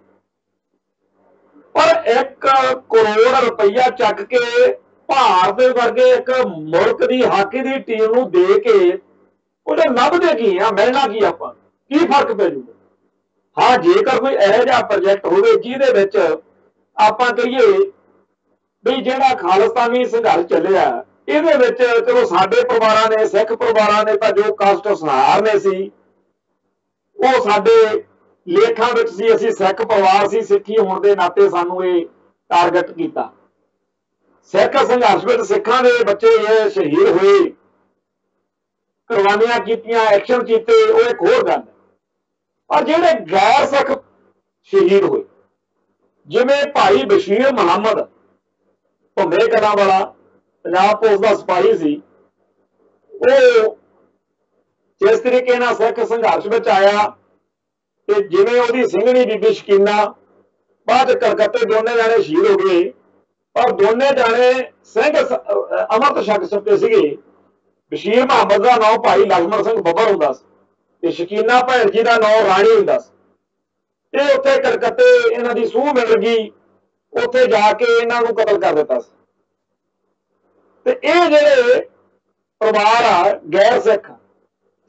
ਪਰ 1 ਕਰੋੜ ਰੁਪਈਆ ਚੱਕ ਕੇ ਭਾਰਤ ਵਰਗੇ ਇੱਕ ਮੁਲਕ ਦੀ ਹਾਕੀ ਦੀ ਟੀਮ ਨੂੰ ਦੇ ਕੇ ਉਹਦੇ ਲੱਭਦੇ ਕੀ ਆ, ਮਿਲਣਾ ਕੀ ਆਪਾਂ, ਕੀ ਫਰਕ ਪੈ ਜੂਗਾ। ਹਾਂ, ਜੇਕਰ ਕੋਈ ਇਹੋ ਜਿਹਾ ਪ੍ਰੋਜੈਕਟ ਹੋਵੇ ਜਿਹਦੇ ਵਿੱਚ ਆਪਾਂ ਕਹੀਏ ਵੀ ਜਿਹੜਾ ਖਾਲਿਸਤਾਨੀ ਸੰਘਰਸ਼ ਚੱਲਿਆ, ਇਹਦੇ ਵਿੱਚ ਚਲੋ ਸਾਡੇ ਪਰਿਵਾਰਾਂ ਨੇ, ਸਿੱਖ ਪਰਿਵਾਰਾਂ ਨੇ ਤਾਂ ਜੋ ਕਸ਼ਟ ਸਹਾਰਨੇ ਸੀ ਉਹ ਸਾਡੇ ਲੇਖਾਂ ਵਿੱਚ ਸੀ। ਅਸੀਂ ਸਿੱਖ ਪਰਿਵਾਰ ਸੀ, ਸਿੱਖੀ ਹੋਣ ਦੇ ਨਾਤੇ ਸਾਨੂੰ ਇਹ ਟਾਰਗੇਟ ਕੀਤਾ। ਸਿੱਖ ਸੰਘਰਸ਼ ਵਿੱਚ ਸਿੱਖਾਂ ਦੇ ਬੱਚੇ ਇਹ ਸ਼ਹੀਦ ਹੋਏ, ਕੁਰਬਾਨੀਆਂ ਕੀਤੀਆਂ, ਐਕਸ਼ਨ ਕੀਤੇ, ਉਹ ਇੱਕ ਹੋਰ ਗੱਲ ਹੈ। ਪਰ ਜਿਹੜੇ ਗੈਰ ਸਿੱਖ ਸ਼ਹੀਦ ਹੋਏ, ਜਿਵੇਂ ਭਾਈ ਬਸ਼ੀਰ ਮੁਹੰਮਦ ਭੁੰਮੇ ਕਲਾਂ ਵਾਲਾ ਪੰਜਾਬ ਪੁਲਿਸ ਦਾ ਸਿਪਾਹੀ ਸੀ, ਉਹ ਜਿਸ ਤਰੀਕੇ ਨਾਲ ਸਿੱਖ ਸੰਘਰਸ਼ ਵਿੱਚ ਆਇਆ ਤੇ ਜਿਵੇਂ ਉਹਦੀ ਸਿੰਘਣੀ ਬੀਬੀ ਸ਼ਕੀਨਾ, ਬਾਅਦ ਕਲਕੱਤੇ ਦੋਨੇ ਜਾਣੇ ਸ਼ਹੀਦ ਹੋ ਗਏ। ਪਰ ਦੋਨੇ ਜਾਣੇ ਸਿੰਘ ਅੰਮ੍ਰਿਤ ਛਕ ਚੁੱਕੇ ਸੀਗੇ। ਬਸ਼ੀਰ ਮੁਹੰਮਦ ਦਾ ਨਾਮ ਭਾਈ ਲਖਮਣ ਸਿੰਘ ਬੱਬਰ ਹੁੰਦਾ ਸੀ ਤੇ ਸ਼ਕੀਨਾ ਭੈਣ ਜੀ ਦਾ ਨਾਮ ਰਾਣੀ ਹੁੰਦਾ ਸੀ। ਤੇ ਉੱਥੇ ਕਲਕੱਤੇ ਇਹਨਾਂ ਦੀ ਸੂਹ ਮਿਲ ਗਈ, ਉੱਥੇ ਜਾ ਕੇ ਇਹਨਾਂ ਨੂੰ ਕਤਲ ਕਰ ਦਿੱਤਾ ਸੀ। ਤੇ ਇਹ ਜਿਹੜੇ ਪਰਿਵਾਰ ਆ ਗੈਰ ਸਿੱਖ,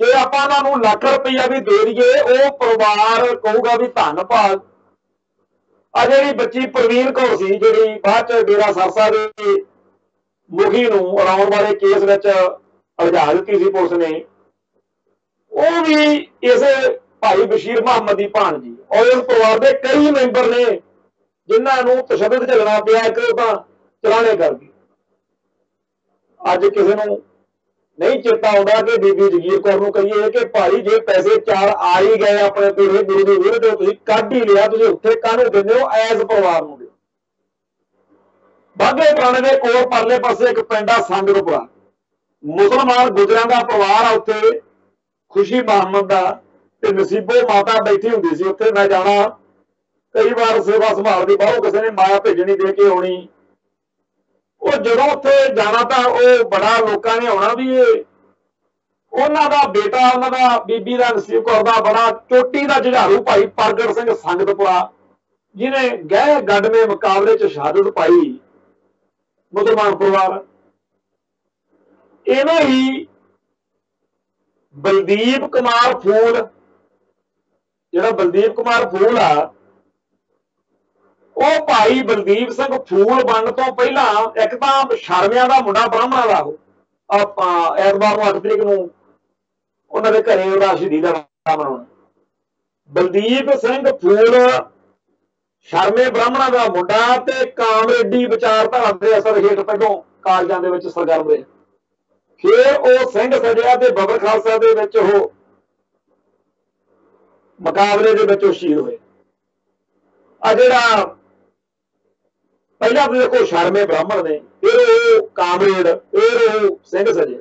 ਜੇ ਆਪਾਂ ਉਹਨਾਂ ਨੂੰ ਲੱਖ ਰੁਪਈਆ ਵੀ ਦੇ ਦਈਏ, ਉਹ ਪਰਿਵਾਰ ਕਹੂਗਾ ਵੀ ਧੰਨਵਾਦ। ਆ ਜਿਹੜੀ ਬੱਚੀ ਪ੍ਰਵੀਨ ਕੌਰ ਸੀ, ਜਿਹੜੀ ਬਾਅਦ ਚ ਡੇਰਾ ਸਰਸਾ ਦੇ ਮੁਖੀ ਨੂੰ ਉਡਾਉਣ ਵਾਲੇ ਕੇਸ ਵਿੱਚ ਉਲਝਾ ਦਿੱਤੀ ਸੀ ਪੁਲਿਸ ਨੇ, ਉਹ ਵੀ ਇਸੇ ਭਾਈ ਬਸ਼ੀਰ ਮੁਹੰਮਦ ਦੀ ਭਾਣਜੀ। ਔਰ ਇਸ ਪਰਿਵਾਰ ਦੇ ਕਈ ਮੈਂਬਰ ਨੇ ਜਿਨ੍ਹਾਂ ਨੂੰ ਤਸ਼ੱਦਦ ਝੱਲਣਾ ਪਿਆ, ਇੱਕ ਤਾਂ ਚਲਾਣੇ ਕਰ ਗਏ। ਅੱਜ ਕਿਸੇ ਨੂੰ ਨਹੀਂ ਚੇਤਾ ਆਉਂਦਾ ਕਿ ਬੀਬੀ ਜਗੀਰ ਕੌਰ ਨੂੰ ਕਹੀਏ ਕਿ ਭਾਈ ਜੇ ਪੈਸੇ 4 ਆ ਹੀ ਗਏ ਆਪਣੇ ਪੂਰੇ ਗੁਰੂ ਦੇ ਵਿਰੁੱਧ, ਤੁਸੀਂ ਕੱਢ ਹੀ ਲਿਆ, ਤੁਸੀਂ ਉੱਥੇ ਕਾਹਨੂੰ ਦਿੰਦੇ ਹੋ, ਐਸ ਪਰਿਵਾਰ ਨੂੰ ਦਿਓ। ਬਾਘੇ ਪੁਰਾਣੇ ਦੇ ਕੋਲ ਪਰਲੇ ਪਾਸੇ ਇੱਕ ਪਿੰਡ ਆ ਸੰਗਰੂਪੁਰਾ, ਮੁਸਲਮਾਨ ਗੁਜਰਾਂ ਦਾ ਪਰਿਵਾਰ ਆ ਉੱਥੇ, ਖੁਸ਼ੀ ਮੁਹੰਮਦ ਦਾ ਤੇ ਨਸੀਬੋ ਮਾਤਾ ਬੈਠੀ ਹੁੰਦੀ ਸੀ ਉੱਥੇ। ਮੈਂ ਜਾਣਾ ਕਈ ਵਾਰ ਸੇਵਾ ਸੰਭਾਲਦੀ, ਬਾਹਰੋਂ ਕਿਸੇ ਨੇ ਮਾਇਆ ਭੇਜਣੀ ਦੇ ਕੇ ਆਉਣੀ। ਉਹ ਜਦੋਂ ਉੱਥੇ ਜਾਣਾ ਤਾਂ ਉਹ ਬੜਾ ਲੋਕਾਂ ਨੇ ਆਉਣਾ ਵੀ ਇਹ ਉਹਨਾਂ ਦਾ ਬੇਟਾ, ਉਹਨਾਂ ਦਾ ਬੀਬੀ ਦਾ ਨਸੀਬ ਕੌਰ ਦਾ ਬੜਾ ਚੋਟੀ ਦਾ ਜੁਝਾਰੂ ਭਾਈ ਪ੍ਰਗਟ ਸਿੰਘ ਸੰਗਤਪੁਰਾ, ਜਿਹਨੇ ਗਹਿ ਗੱਡਵੇਂ ਮੁਕਾਬਲੇ ਚ ਸ਼ਹਾਦਤ ਪਾਈ, ਮੁਸਲਮਾਨ ਪਰਿਵਾਰ। ਇਵੇਂ ਹੀ ਬਲਦੀਪ ਕੁਮਾਰ ਫੂਲ, ਜਿਹੜਾ ਬਲਦੀਪ ਕੁਮਾਰ ਫੂਲ ਆ, ਉਹ ਭਾਈ ਬਲਦੀਪ ਸਿੰਘ ਫੂਲ ਬਣਨ ਤੋਂ ਪਹਿਲਾਂ ਇੱਕ ਤਾਂ ਸ਼ਰਮਿਆਂ ਦਾ ਮੁੰਡਾ ਬ੍ਰਾਹਮਣਾਂ ਦਾ, ਉਹ ਆਪਾਂ ਐਤਵਾਰ ਨੂੰ 8 ਤਰੀਕ ਨੂੰ ਉਹਨਾਂ ਦੇ ਘਰੇ ਉਹਦਾ ਸ਼ਹੀਦੀ ਦਾ ਮਨਾਉਣਾ। ਬਲਦੀਪ ਸਿੰਘ ਫੂਲ ਸ਼ਰਮੇ ਬ੍ਰਾਹਮਣਾਂ ਦਾ ਮੁੰਡਾ ਤੇ ਕਾਮਰੇਡੀ ਵਿਚਾਰਧਾਰਾ ਦੇ ਅਸਰ ਹੇਠ ਪਹਿਲੋਂ ਕਾਲਜਾਂ ਦੇ ਵਿੱਚ ਸਰਗਰਮ ਰਹੇ। ਫਿਰ ਉਹ ਸਿੰਘ ਸਜਿਆ ਤੇ ਬਾਬਰ ਖਾਲਸਾ ਦੇ ਵਿੱਚ ਉਹ मुकाबले दे विच शहीद होए। आ जिहड़ा पहला तो देखो शर्मे ब्राह्मण ने, फिर वो कामरेड, फिर वो सिंह सजे,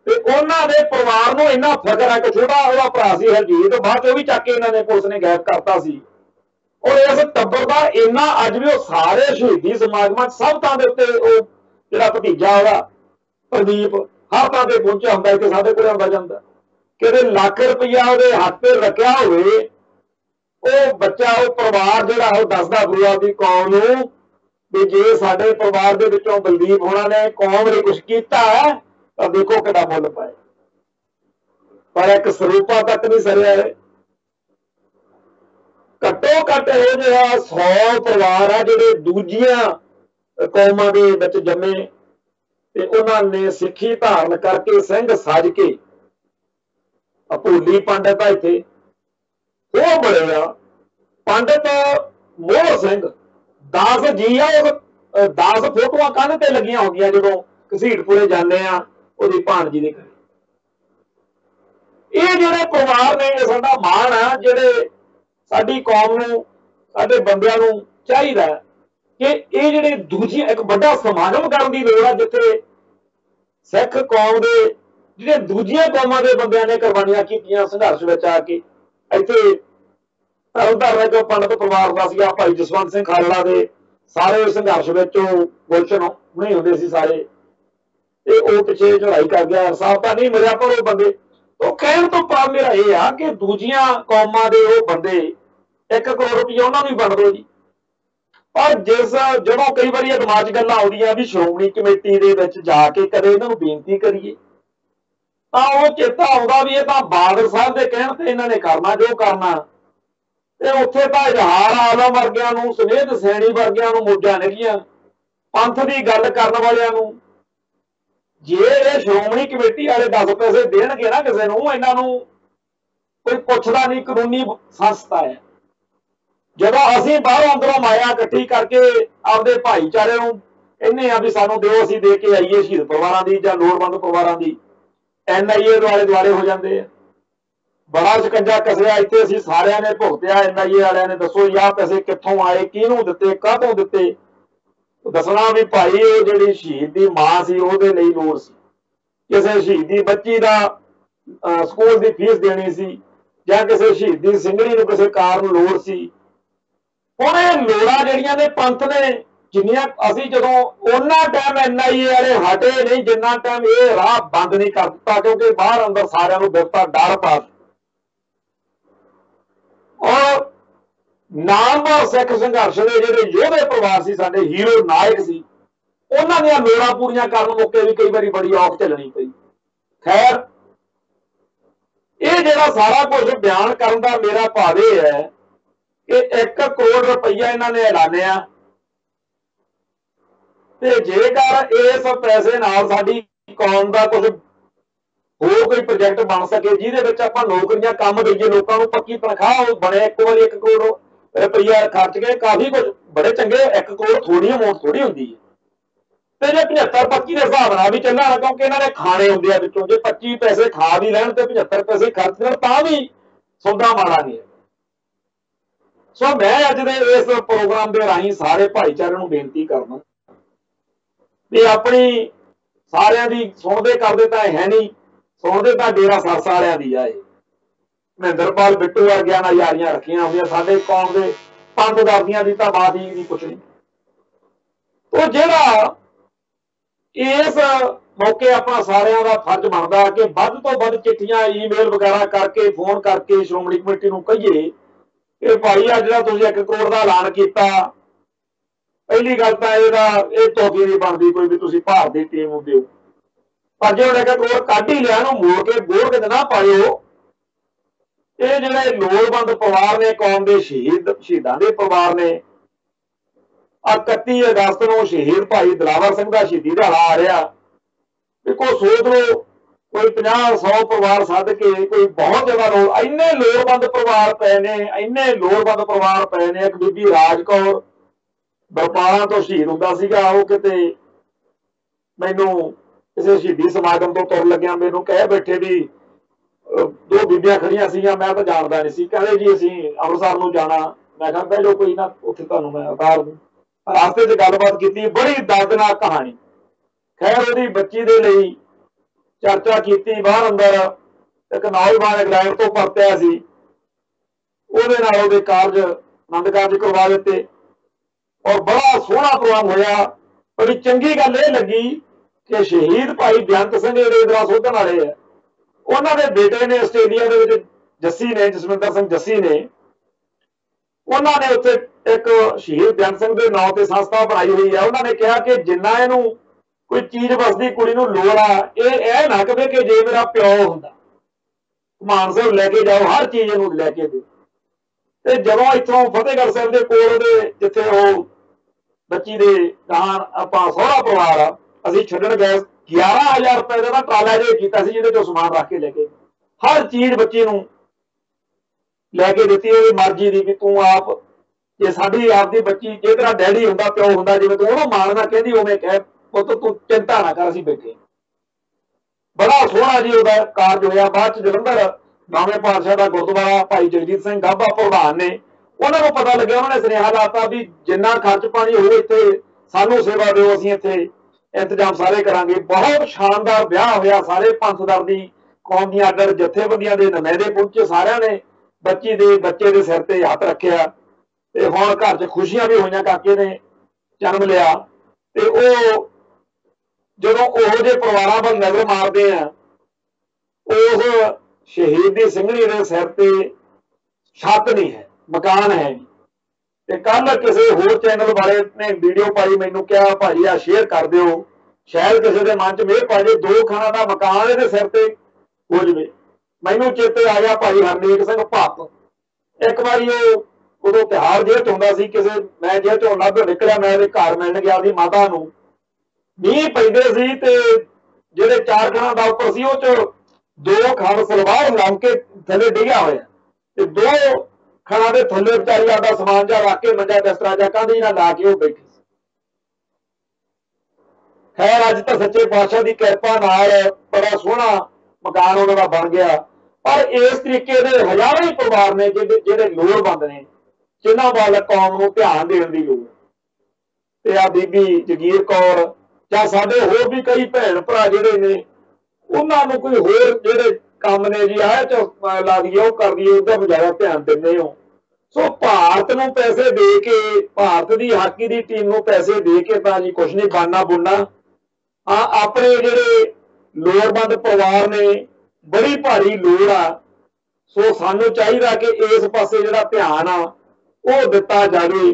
ते उन्हां दे परिवार नूं इन्ना फकर है कि छोटा ओहदा भरा सी हरजीत, बाद चों भी चक के इन्हां ने पुलिस ने गायब करता सी। और इस टब्बर का इन्ना अज भी सारे शहीदी समागमां सब थां दे उत्ते जिहड़ा भतीजा ओहदा प्रदीप हर थां ते पहुंचा हुंदा, इत्थे साडे कोल आउंदा जांदा, किते लाख रुपया ओहदे हत्थ ते रखिया होवे, ਉਹ ਬੱਚਾ ਉਹ ਪਰਿਵਾਰ ਜਿਹੜਾ ਉਹ ਦੱਸਦਾ ਗੁਰੂ ਆਪਦੀ ਕੌਮ ਨੂੰ ਵੀ ਜੇ ਸਾਡੇ ਪਰਿਵਾਰ ਦੇ ਵਿੱਚੋਂ ਬਲਦੀਪ ਹੋਣਾ ਨੇ ਕੌਮ ਨੇ ਕੁਝ ਕੀਤਾ ਹੈ ਤਾਂ ਦੇਖੋ ਕਿਹੜਾ ਮੁੱਲ ਪਾਏ। ਪਰ ਇੱਕ ਸਰੂਪਾ ਤੱਕ ਨਹੀਂ ਸਰਿਆ ਹੈ। ਘੱਟੋ ਘੱਟ ਇਹੋ ਜਿਹਾ 100 ਪਰਿਵਾਰ ਆ ਜਿਹੜੇ ਦੂਜੀਆਂ ਕੌਮਾਂ ਦੇ ਵਿੱਚ ਜੰਮੇ ਤੇ ਉਹਨਾਂ ਨੇ ਸਿੱਖੀ ਧਾਰਨ ਕਰਕੇ ਸਿੰਘ ਸੱਜ ਕੇ ਭੋਲੀ ਪੰਡਤ ਆ ਇੱਥੇ ਉਹ ਬੜੇ ਆ पंडित मोहर सिंह 10 जी आ, 10 फोटो कंध ते लगियां होंदियां जो घसीटपुरे जाने ओदी भाणजी दे घरे। ये जिहड़े परिवार ने साडा मान आ, जिहड़े साडी कौम नूं साडे बंदियां नूं चाहीदा कि ये जिहड़े दूजी एक बड़ा समागम करन दी लोड़ आ जिथे सिख कौम दे जिहड़े दूजियां कौमां दे बंदियां ने कुर्बानियां कीतियां संघर्ष विच आके इत्थे उदाहरण जो पंडित परिवार का सीगा भाई जसवंत सिंह खालड़ा के सारे संघर्ष में गुलशन नहीं होंगे सी सारे, वो पिछे चढ़ाई कर गया साहब तो नहीं मिला, पर वो बंदे तो कहने तो भाव मेरा ये आ कि दूजियां कौमां दे वो बंदे 1 करोड़ रुपया उन्होंने भी बन दो जी। पर जिस जो कई बार दिमाग च गल्लां आउंदियां भी श्रोमणी कमेटी दे विच जाके कदे इन्हां नूं बेनती करिए तां वो चेता आउंदा भी ये तां बादल साहब दे कहण ते इन्हां ने करना जो करना, उत्थे तां इजहार आलम वर्गियां नूं सुमेध सैणी वर्गियां नूं मौजां नेगियां, पंथ की गल करन वालियां नूं जे ये श्रोमणी कमेटी वाले 10 पैसे देणगे ना किसी नूं, इन्हां नूं कोई पुछदा नहीं, कानूनी संस्था है। जदों असीं बाहरों अंदरों माया इकट्ठी करके आपदे भाईचारे नूं कहने आ भी सानूं दिओ, असीं दे के आईए शहीद परिवारां दी जां लोड़वंद परिवारां दी, NIA दुआले दुआले हो जांदे आ। बड़ा शिकंजा कसिया इत्थे असीं सारिਆਂ ने भुगतिਆ, NIA वालिਆਂ ने दसो यार पैसे कित्थों आए, किहनूं दित्ते, काहतों दित्ते, दसना भी भाई वो जिहड़ी शहीद दी मां सी ਉਹਦੇ ਲਈ ਲੋੜ ਸੀ, ਕਿਸੇ शहीद दी बच्ची दा स्कूल दी फीस देनी सी ਜਾਂ ਕਿਸੇ शहीद दी ਸਿੰਘਣੀ ਨੂੰ ਕਿਸੇ ਕਾਰਨ ਲੋੜ ਸੀ। ਹੁਣ ਇਹ ਲੋੜਾਂ ਜਿਹੜੀਆਂ ਨੇ ਪੰਥ ਨੇ ਜਿੰਨੀਆਂ ਅਸੀਂ ਜਦੋਂ ਉਹਨਾਂ ਟਾਈਮ NIA ਵਾਲੇ ਹਟੇ ਨਹੀਂ ਜਿੰਨਾ ਟਾਈਮ ਇਹ ਰਾਹ ਬੰਦ ਨਹੀਂ ਕਰ ਦਿੱਤਾ, ਕਿਉਂਕਿ ਬਾਹਰ ਅੰਦਰ ਸਾਰਿਆਂ ਨੂੰ ਬਿਰਤਾ ਡਰ ਪਾ और नामवर सिख संघर्ष के जिहड़े योधे परिवार से साडे हीरो नायक सी उन्हां दीआं लोड़ां पूरीआं करन मौके भी कई बारी बड़ी औख झल्लनी पई। खैर ये जिहड़ा सारा कुछ बयान करन दा मेरा भाव ये है कि 1 करोड़ रुपया इन्हां ने ऐलानिया ते जेकर इस पैसे नाल साडी कौम दा कुछ हो कोई प्रोजेक्ट बन सके जिहदे विच आपां नौकरियां काम दईए, लोकां नूं पक्की तनखाह बने, एक बार 1 करोड़ रुपया खर्च के काफ़ी कुछ बड़े चंगे, 1 करोड़ थोड़ी अमाउंट थोड़ी हुंदी है। ते जे 75-25 के हिसाब नाल भी चलना, क्योंकि इन्हां ने खाने हुंदे आ विचों, जे 25 पैसे खा भी लैण ते 75 पैसे खर्च देण तां भी सौदा माड़ा नहीं है। सो मैं अज दे इस प्रोग्राम के राही सारे भाईचारे नूं बेनती करना भी अपनी सारिਆਂ दी सुणदे करदे तां है नहीं, सुणदे तां डेरा सरसा वालियां दी आए महेंद्रपाल बिट्टू वर्गियां नाल यारियां रखियां होंदियां, साडे कौम दे पंथ दर्दियां दी तां बात ही नहीं कुछ नहीं। तो जिहड़ा इस मौके अपना सारिਆਂ दा फर्ज बनदा कि वध तो वध चिट्ठियां ईमेल वगैरह करके फोन करके श्रोमणी कमेटी नूं कहिए कि भाई आ जिहड़ा तुसीं 1 करोड़ दा ऐलान कीता, पहली गल तां इहदा इह तोहफी नहीं बनदी कोई भी तुसीं भार दी टीम नूं दिओ, पर जो 1 करोड़ कढ ही लिया मोड़ के बोर के ना पाइओ। ये जिहड़े लोड़वंद परिवार ने कौम के शहीदां दे परिवार ने 31 अगस्त को शहीद भाई दिलावर सिंह का शहीदी दिहाड़ा आ रहा, देखो सोच लो कोई 50-100 परिवार सद के कोई बहुत ज्यादा लोड़, इन्ने लोड़वंद परिवार पे ने, इन्ने लोड़वंद परिवार पे ने। एक बीबी राज कौर बरपाला तो शहीद हुंदा सीगा, वो किते मैनू किसी शहीदी समागम तो तुर लग्या मैनू कह बैठे भी दो बीबियां खड़ियां सीगियां, मैं तो जानता नहीं सी, कहते जी असीं अमृतसर नूं जाना। मैं कहा बह जाओ कोई ना, उत्थे तुहानूं मैं उतार दूं। रास्ते 'च गलबात की, बड़ी दर्दनाक कहानी। खैर ਉਹਦੀ ਬੱਚੀ ਦੇ ਲਈ चर्चा की, बाहर अंदर एक नौजवान इंग्लैंड तो परतिया सी, ਉਹਦੇ ਨਾਲ ਉਹਦੇ ਕਾਰਜ आनंद कारज करवा दिते और बड़ा सोहना प्रोग्राम होया। बड़ी चंगी गल ये लगी कि शहीद भाई बेअंत सिंह ਜਿਹੜੇ इधर ਸੋਧਣ वाले है, ਉਹਨਾਂ ਦੇ बेटे ने ਆਸਟ੍ਰੇਲੀਆ ਦੇ ਵਿੱਚ जस्सी ने, जसविंदर सिंह जस्सी ने, उन्होंने उत्थे एक शहीद बेअंत सिंह के नाम से संस्था बनाई हुई है। उन्होंने कहा कि जिन्ना इनू कोई चीज बसती कुड़ी नूं लोड़ आ, ये ना कहे कि जे मेरा प्यो हुंदा मान साहब लैके जाओ, हर चीज इनू लैके दे। ते जदों इत्थों फतेहगढ़ साहब के कोल जिथे वो बच्ची दे गां आपां सोहरा परिवार आ, असीं छड्डण गए, 11,000 रुपए का ट्राला जे कीता सी, जिहदे चों समान रख के लैके हर चीज बच्ची नूं लैके दित्ती। ਉਹਦੀ मर्जी की भी तू आप जे साडी आपदी बच्ची, जे तेरा डैडी हुंदा प्यो हुंदा, जिवें तू ਉਹਨੂੰ मारना कहंदी उवें कह पुੱਤ, तू चिंता ना कर, असीं बैठे। बड़ा सोहना जी ਉਹਦਾ ਕਾਰਜ ਹੋਇਆ। ਬਾਅਦ ਚ ਜਲੰਧਰ ਨੌਵੇਂ ਪਾਤਸ਼ਾਹ ਦਾ ਗੁਰਦੁਆਰਾ ਭਾਈ ਜਗਜੀਤ ਸਿੰਘ ਗਾਭਾ ਪ੍ਰਧਾਨ ਨੇ, ਉਹਨਾਂ ਨੂੰ ਪਤਾ ਲੱਗਿਆ, ਉਹਨਾਂ ਨੇ ਸੁਨੇਹਾ ਲਾਤਾ ਵੀ ਜਿੰਨਾ ਖਰਚ ਪਾਣੀ ਹੋਵੇ ਇੱਥੇ ਸਾਨੂੰ ਸੇਵਾ ਦਿਓ, ਅਸੀਂ ਇੱਥੇ ਇੰਤਜ਼ਾਮ ਸਾਰੇ ਕਰਾਂਗੇ। ਬਹੁਤ ਸ਼ਾਨਦਾਰ ਵਿਆਹ ਹੋਇਆ। ਸਾਰੇ ਪੰਥ ਦਰ ਦੀ ਕੌਮ ਦੀਆਂ ਅੱਡ ਜਥੇਬੰਦੀਆਂ ਦੇ ਨੁਮਾਇੰਦੇ ਪਹੁੰਚੇ, ਸਾਰਿਆਂ ਨੇ ਬੱਚੇ ਦੇ ਸਿਰ ਤੇ ਹੱਥ ਰੱਖਿਆ ਤੇ ਹੁਣ ਘਰ 'ਚ ਖੁਸ਼ੀਆਂ ਵੀ ਹੋਈਆਂ। ਕਾਕੇ ਨੇ ਜਨਮ ਲਿਆ ਤੇ ਉਹ ਜਦੋਂ ਉਹੋ ਜਿਹੇ ਪਰਿਵਾਰਾਂ ਵੱਲ ਨਜ਼ਰ ਮਾਰਦੇ ਆ, ਉਸ शहीद की ਸਿੰਘਣੀ ਦੇ सिर ਤੇ छत नहीं है, मकान है नहीं। ਤੇ ਕੱਲ ਕਿਸੇ ਹੋਰ ਚੈਨਲ ਵਾਲੇ ਨੇ ਵੀਡੀਓ ਪਾਈ, ਮੈਨੂੰ ਕਿਹਾ ਭਾਜੀ ਆ ਸ਼ੇਅਰ ਕਰ ਦਿਓ, ਸ਼ਾਇਦ ਕਿਸੇ ਦੇ ਮਨ 'ਚ ਮੇਰ ਪਾ ਜੇ, 2 ਖਾਣਾ ਦਾ ਮਕਾਨ ਇਹਦੇ ਸਿਰ ਤੇ ਹੋ ਜਵੇ। ਮੈਨੂੰ ਚੇਤੇ ਆ ਗਿਆ ਭਾਈ ਹਰਨੇਕ ਸਿੰਘ ਭੱਤ। ਇੱਕ ਵਾਰੀ ਉਹ ਉਦੋਂ ਤਿਉਹਾਰ ਜੇਲ੍ਹ 'ਚ ਹੁੰਦਾ ਸੀ, ਕਿਸੇ ਮੈਂ ਜੇਲ੍ਹ 'ਚੋਂ ਲੱਭ ਨਿਕਲਿਆ, ਮੈਂ ਉਹਦੇ ਘਰ ਮਿਲਣ ਗਿਆ ਉਹਦੀ ਮਾਤਾ ਨੂੰ। ਮੀਂਹ ਪੈਂਦੇ ਸੀ ਤੇ ਜਿਹੜੇ 4 ਖਾਣਾ ਦਾ ਉੱਪਰ ਸੀ, ਉਹ 'ਚ 2 ਖਣ ਸਲਵਾਰ ਲੰਘ ਕੇ ਥੱਲੇ ਡਿੱਗਿਆ ਹੋਇਆ ਤੇ 2 ਖਣਾ ਦੇ ਥੱਲੇ ਵਿਚਾਰੀ ਆਪਦਾ ਸਮਾਨ ਜਿਹਾ ਰੱਖ ਕੇ ਮੰਜਾ ਬਿਸਤਰਾ ਜਾਂ ਕੰਧੀ ਨਾਲ ਲਾ ਕੇ ਉਹ ਬੈਠੀ ਸੀ। ਖੈਰ ਅੱਜ ਤਾਂ ਸੱਚੇ ਪਾਤਸ਼ਾਹ ਦੀ ਕਿਰਪਾ ਨਾਲ ਬੜਾ ਸੋਹਣਾ ਮਕਾਨ ਉਹਨਾਂ ਦਾ ਬਣ ਗਿਆ। ਪਰ ਇਸ ਤਰੀਕੇ ਦੇ ਹਜ਼ਾਰਾਂ ਹੀ ਪਰਿਵਾਰ ਨੇ ਜਿਹੜੇ ਲੋੜਵੰਦ ਨੇ, ਜਿਨ੍ਹਾਂ ਵੱਲ ਕੌਮ ਨੂੰ ਧਿਆਨ ਦੇਣ ਦੀ ਲੋੜ। ਤੇ ਆ ਬੀਬੀ ਜਗੀਰ ਕੌਰ ਜਾਂ ਸਾਡੇ ਹੋਰ ਵੀ ਕਈ ਭੈਣ ਭਰਾ ਜਿਹੜੇ ਨੇ, ਉਹਨਾਂ ਨੂੰ ਕੋਈ ਹੋਰ ਜਿਹੜੇ ਕੰਮ ਨੇ ਜੀ ਆਹ ਚ ਲਾ ਦਈਏ, ਉਹ ਕਰ ਦਈਏ, ਉਹਦਾ ਜ਼ਿਆਦਾ ਧਿਆਨ ਦਿੰਦੇ ਹੋ। ਸੋ ਭਾਰਤ ਨੂੰ ਪੈਸੇ ਦੇ ਕੇ, ਭਾਰਤ ਦੀ ਹਾਕੀ ਦੀ ਟੀਮ ਨੂੰ ਪੈਸੇ ਦੇ ਕੇ ਤਾਂ ਜੀ ਕੁਛ ਨਹੀਂ ਬਣਨਾ ਬੁਣਨਾ। ਹਾਂ, ਆਪਣੇ ਜਿਹੜੇ ਲੋੜਵੰਦ ਪਰਿਵਾਰ ਨੇ, ਬੜੀ ਭਾਰੀ ਲੋੜ ਆ। ਸੋ ਸਾਨੂੰ ਚਾਹੀਦਾ ਕਿ ਇਸ ਪਾਸੇ ਜਿਹੜਾ ਧਿਆਨ ਆ ਉਹ ਦਿੱਤਾ ਜਾਵੇ।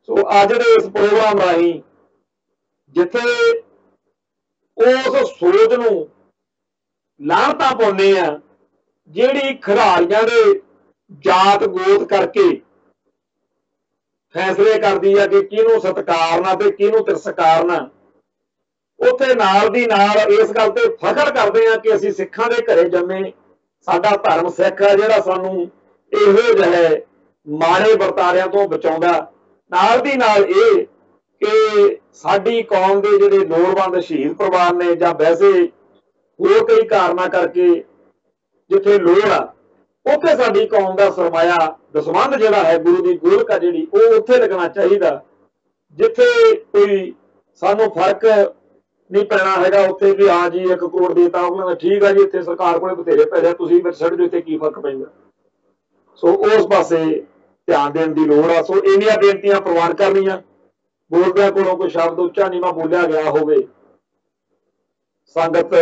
ਸੋ ਅੱਜ ਦੇ ਇਸ ਪ੍ਰੋਗਰਾਮ ਰਾਹੀਂ ਜਿੱਥੇ ਉਸ ਸੋਚ ਨੂੰ ਲਾਹਨਤਾਂ ਪਾਉਂਦੇ ਆ ਜਿਹੜੀ ਖਿਡਾਰੀਆਂ ਦੇ ਜਾਤ ਗੋਤ ਕਰਕੇ फैसले करती है कि किहनूं सत्कारना ते किहनूं तिरस्कारना, उत्थे नाल दी नाल इस गल ते फखर करते हैं कि असीं सिखां दे घरे जम्मे, साडा धर्म सिख है जिहड़ा सानूं इहो जिहे माड़े वरतारियां तो बचाउंदा। नाल दी नाल इह कि साडी कौम दे जिहड़े लोड़वंद शहीद परिवार ने जां वैसे होर कई कारणा करके जिथे लोड़ आ उत्थे साडी कौम दा सरमाया दसवंध जिहड़ा है गुरु दी गोलक जिहड़ी वो उत्थे लगना चाहिए। जिथे कोई सानू फर्क नहीं पैना हैगा उत्थे भी हाँ जी 1 करोड़ देता उन्होंने ठीक है जी, इत्थे सरकार कोल बथेरे पैसे तुसीं विच छड्ड दिओ, इत्थे की फर्क पैंदा। सो उस पासे ध्यान देण दी लोड़ आ। सो इन्नियां बेनतियां प्रवान करनियां, बोलदिआं कोलों कोई शब्द उच्चा नीवां बोलिया गया होवे, संगत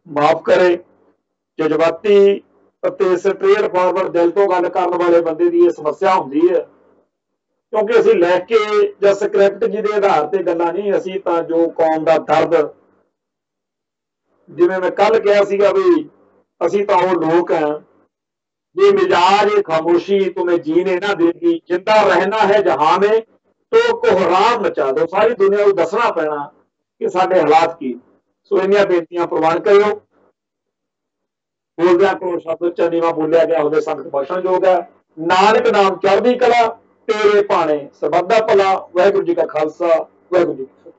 माफ करे। जज्बाती ਅਤੇ ਸਟ੍ਰੇਟ ਫਾਰਵਰਡ ਦਿਲ ਤੋਂ ਗੱਲ ਕਰਨ ਵਾਲੇ ਬੰਦੇ ਦੀ ਇਹ ਸਮੱਸਿਆ ਹੁੰਦੀ ਹੈ, ਕਿਉਂਕਿ ਅਸੀਂ ਲੈ ਕੇ ਜਾਂ ਸਕ੍ਰਿਪਟ ਜਿਹਦੇ ਆਧਾਰ ਤੇ ਗੱਲਾਂ ਨਹੀਂ, ਅਸੀਂ ਤਾਂ ਜੋ ਕੌਮ ਦਾ ਦਰਦ, ਜਿਵੇਂ ਮੈਂ ਕੱਲ ਕਿਹਾ ਸੀਗਾ ਵੀ ਅਸੀਂ ਤਾਂ ਉਹ ਲੋਕ ਹਾਂ ये मिजाज खामोशी तुम्हें जीने ना देगी, जिंदा रहना है जहां में तो कोहराम मचा दो, सारी दुनिया को दसना पैना कि साडे हालात की। सो इन्नियां बेनतियां प्रवान करियो। बोलदिआं कोल शब्द उच्चा नीवां बोलिया गया होवे संगत बख्शणयोग है। नानक नाम चढ़दी कला तेरे भाणे, सबदा भला। वाहिगुरू जी का खालसा, वाहिगुरू जी की फतेह।